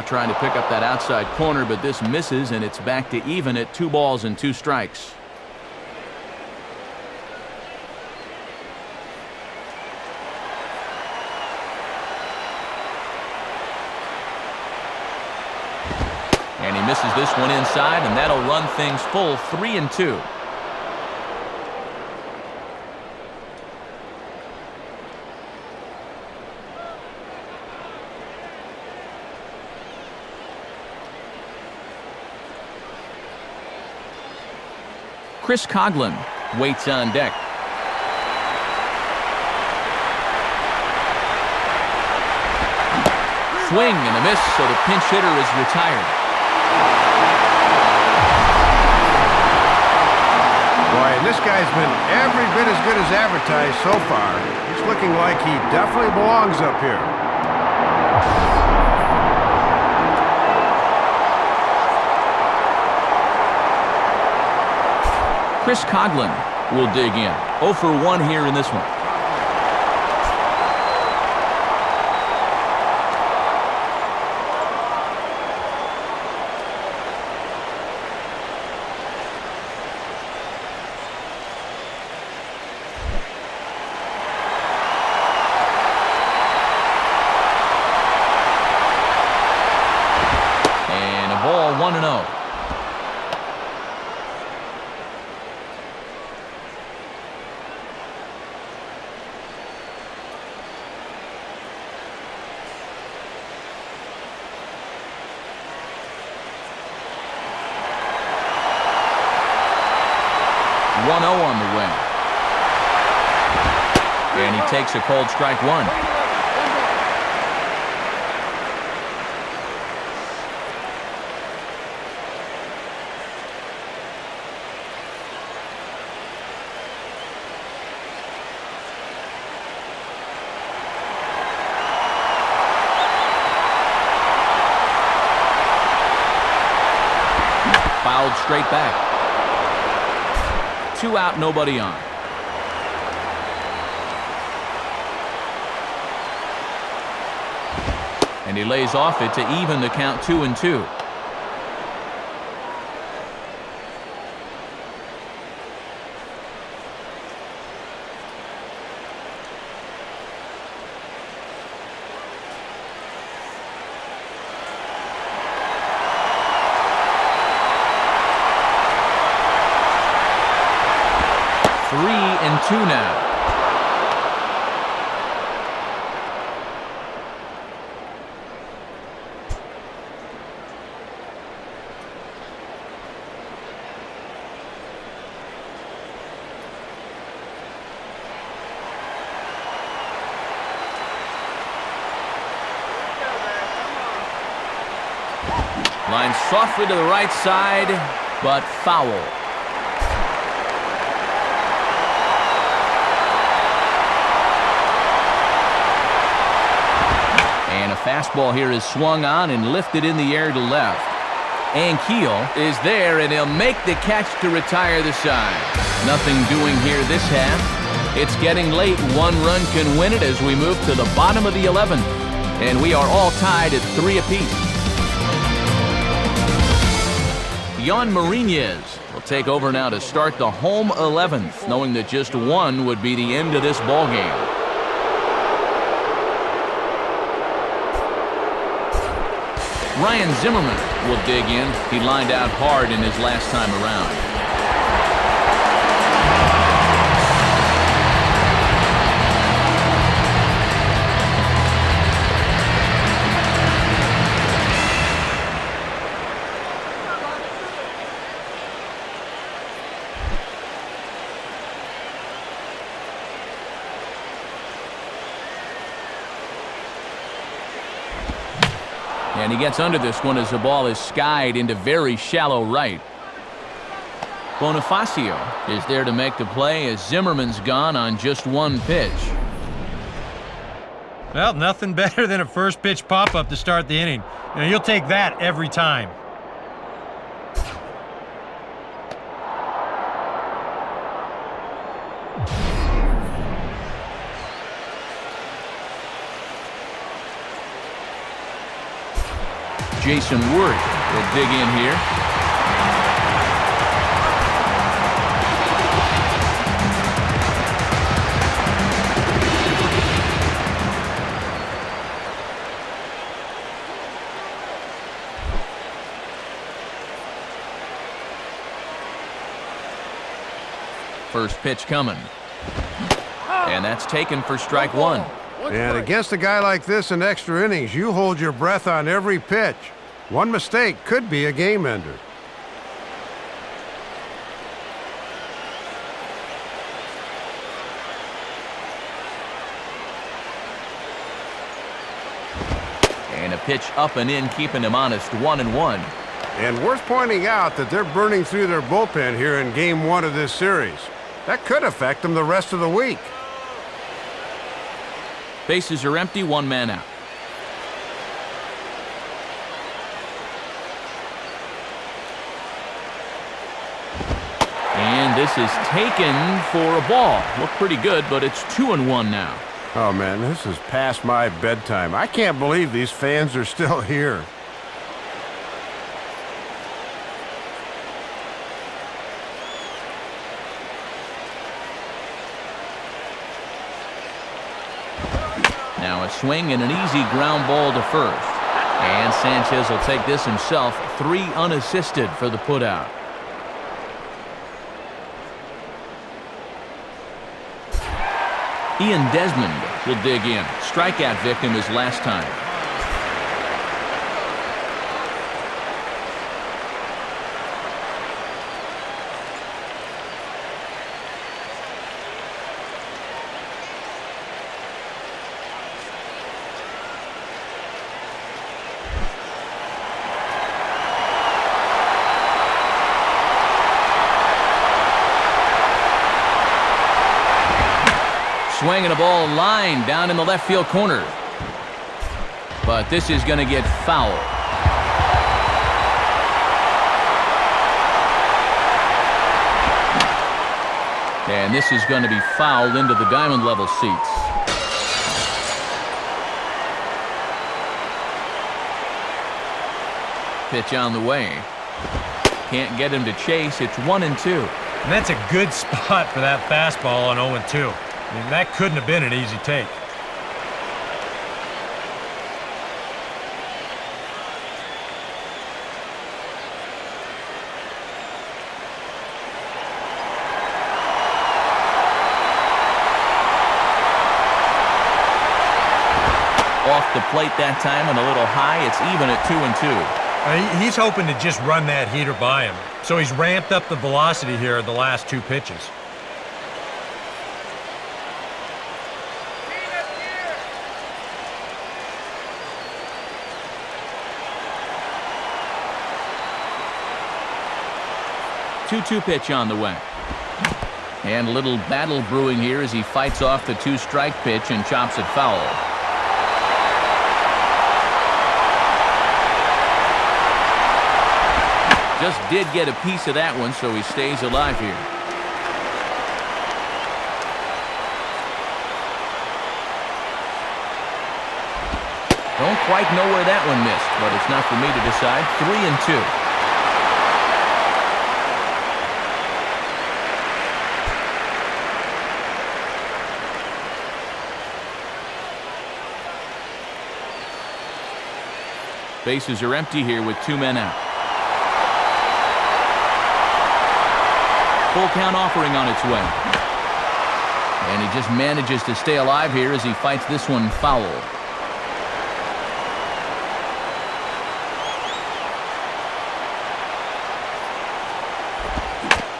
Trying to pick up that outside corner, but this misses, and it's back to even at 2 balls and 2 strikes. And he misses this one inside, and that'll run things full 3-2. Chris Coughlin waits on deck. Swing and a miss, so the pinch hitter is retired. Boy, and this guy's been every bit as good as advertised so far. It's looking like he definitely belongs up here. Chris Coughlin will dig in. 0 for 1 here in this one. And a ball, 1-0. On the way. And he takes a cold strike 1. Fouled straight back. 2 out, nobody on. And he lays off it to even the count 2-2. And 2 now. Line softly to the right side, but foul. And a fastball here is swung on and lifted in the air to left. Ankiel is there, and he'll make the catch to retire the side. Nothing doing here this half. It's getting late. 1 run can win it as we move to the bottom of the 11th. And we are all tied at 3 apiece. Yon Marinez will take over now to start the home 11th, knowing that just 1 would be the end of this ball game. Ryan Zimmerman will dig in. He lined out hard in his last time around. And he gets under this one as the ball is skied into very shallow right. Bonifacio is there to make the play as Zimmerman's gone on just one pitch. Well, nothing better than a first pitch pop-up to start the inning. You know, you'll take that every time. Jason Worth will dig in here. First pitch coming. And that's taken for strike one. And against a guy like this in extra innings, you hold your breath on every pitch. One mistake could be a game ender. And a pitch up and in, keeping him honest, 1-1. And worth pointing out that they're burning through their bullpen here in game one of this series. That could affect them the rest of the week. Bases are empty, one man out. And this is taken for a ball. Looked pretty good, but it's 2-1 now. Oh, man, this is past my bedtime. I can't believe these fans are still here. Now a swing and an easy ground ball to first. And Sanchez will take this himself. 3 unassisted for the putout. Ian Desmond will dig in. Strikeout victim his last time. Swinging a ball line down in the left field corner. But this is going to get foul. And this is going to be fouled into the diamond level seats. Pitch on the way. Can't get him to chase. It's 1-2. And that's a good spot for that fastball on 0-2. I mean, that couldn't have been an easy take. Off the plate that time and a little high. It's even at 2-2. He's hoping to just run that heater by him. So he's ramped up the velocity here the last 2 pitches. Two pitch on the way. And a little battle brewing here as he fights off the 2-strike pitch and chops it foul. Just did get a piece of that one, so he stays alive here. Don't quite know where that one missed, but it's not for me to decide. 3-2. Bases are empty here with 2 men out. Full count offering on its way. And he just manages to stay alive here as he fights this one foul.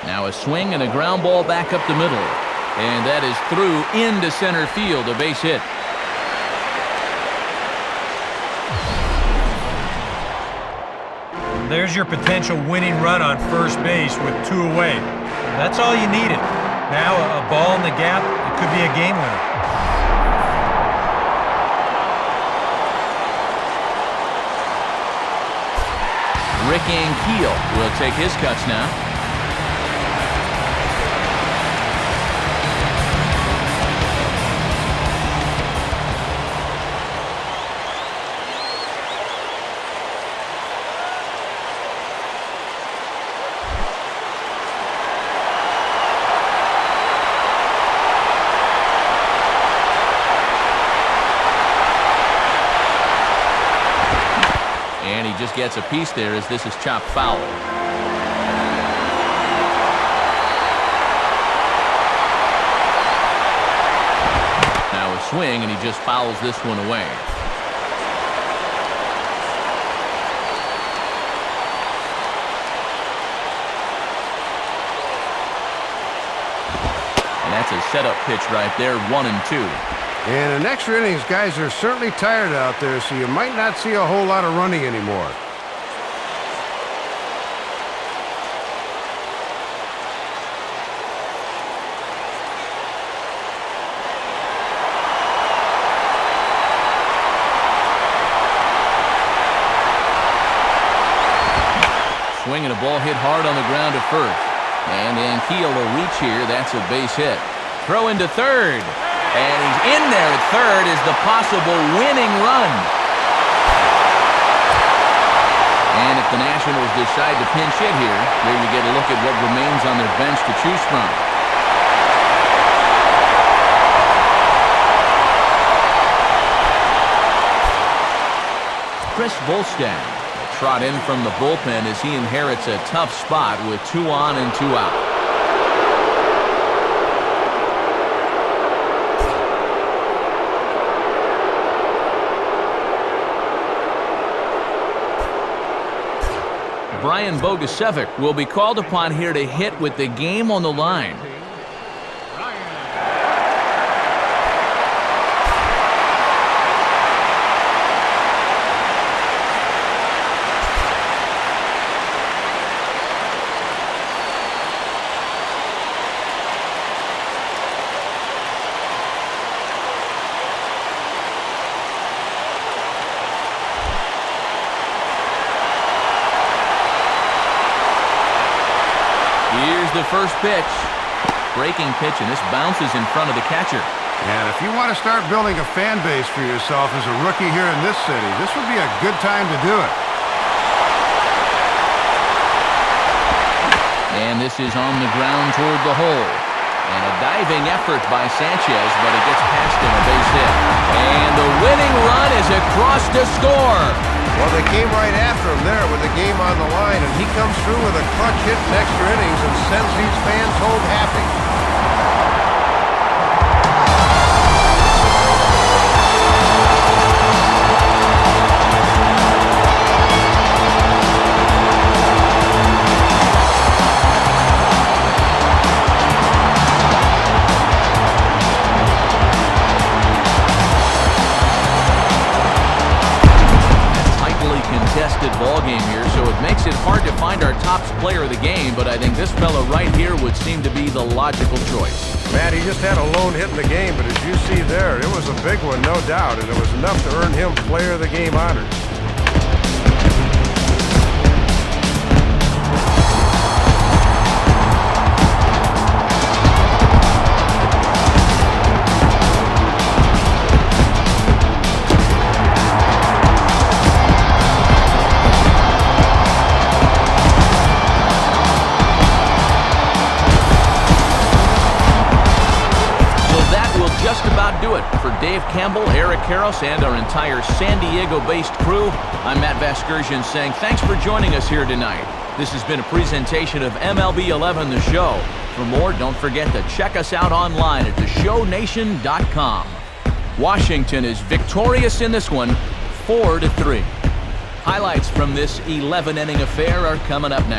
Now a swing and a ground ball back up the middle. And that is through into center field, a base hit. There's your potential winning run on first base with 2 away. That's all you needed. Now a ball in the gap, it could be a game winner. Rick Ankiel will take his cuts now. Just gets a piece there as this is chopped foul. Now a swing, and he just fouls this one away. And that's a setup pitch right there, 1-2. And in extra innings, guys are certainly tired out there, so you might not see a whole lot of running anymore. Swing and a ball hit hard on the ground to first. And Ankiel will reach here. That's a base hit. Throw into third. And he's in there at third is the possible winning run. And if the Nationals decide to pinch hit here, there you get a look at what remains on their bench to choose from. Chris Volstad will trot in from the bullpen as he inherits a tough spot with 2 on and 2 out. Brian Bogusevic will be called upon here to hit with the game on the line. Here's the first pitch. Breaking pitch, and this bounces in front of the catcher. And if you want to start building a fan base for yourself as a rookie here in this city, this would be a good time to do it. And this is on the ground toward the hole. And a diving effort by Sanchez, but it gets past him, a base hit. And the winning run is across to score. Well, they came right after him there with the game on the line, and he comes through with a clutch hit in extra innings and sends these fans home happy. Contested ball game here, so it makes it hard to find our top player of the game, but I think this fella right here would seem to be the logical choice. Matt, he just had a lone hit in the game, but as you see there, it was a big one, no doubt, and it was enough to earn him player of the game honors. just about do it. For Dave Campbell, Eric Karros, and our entire San Diego-based crew, I'm Matt Vasgersian saying thanks for joining us here tonight. This has been a presentation of MLB 11 The Show. For more, don't forget to check us out online at theshownation.com. Washington is victorious in this one, 4-3. Highlights from this 11-inning affair are coming up next.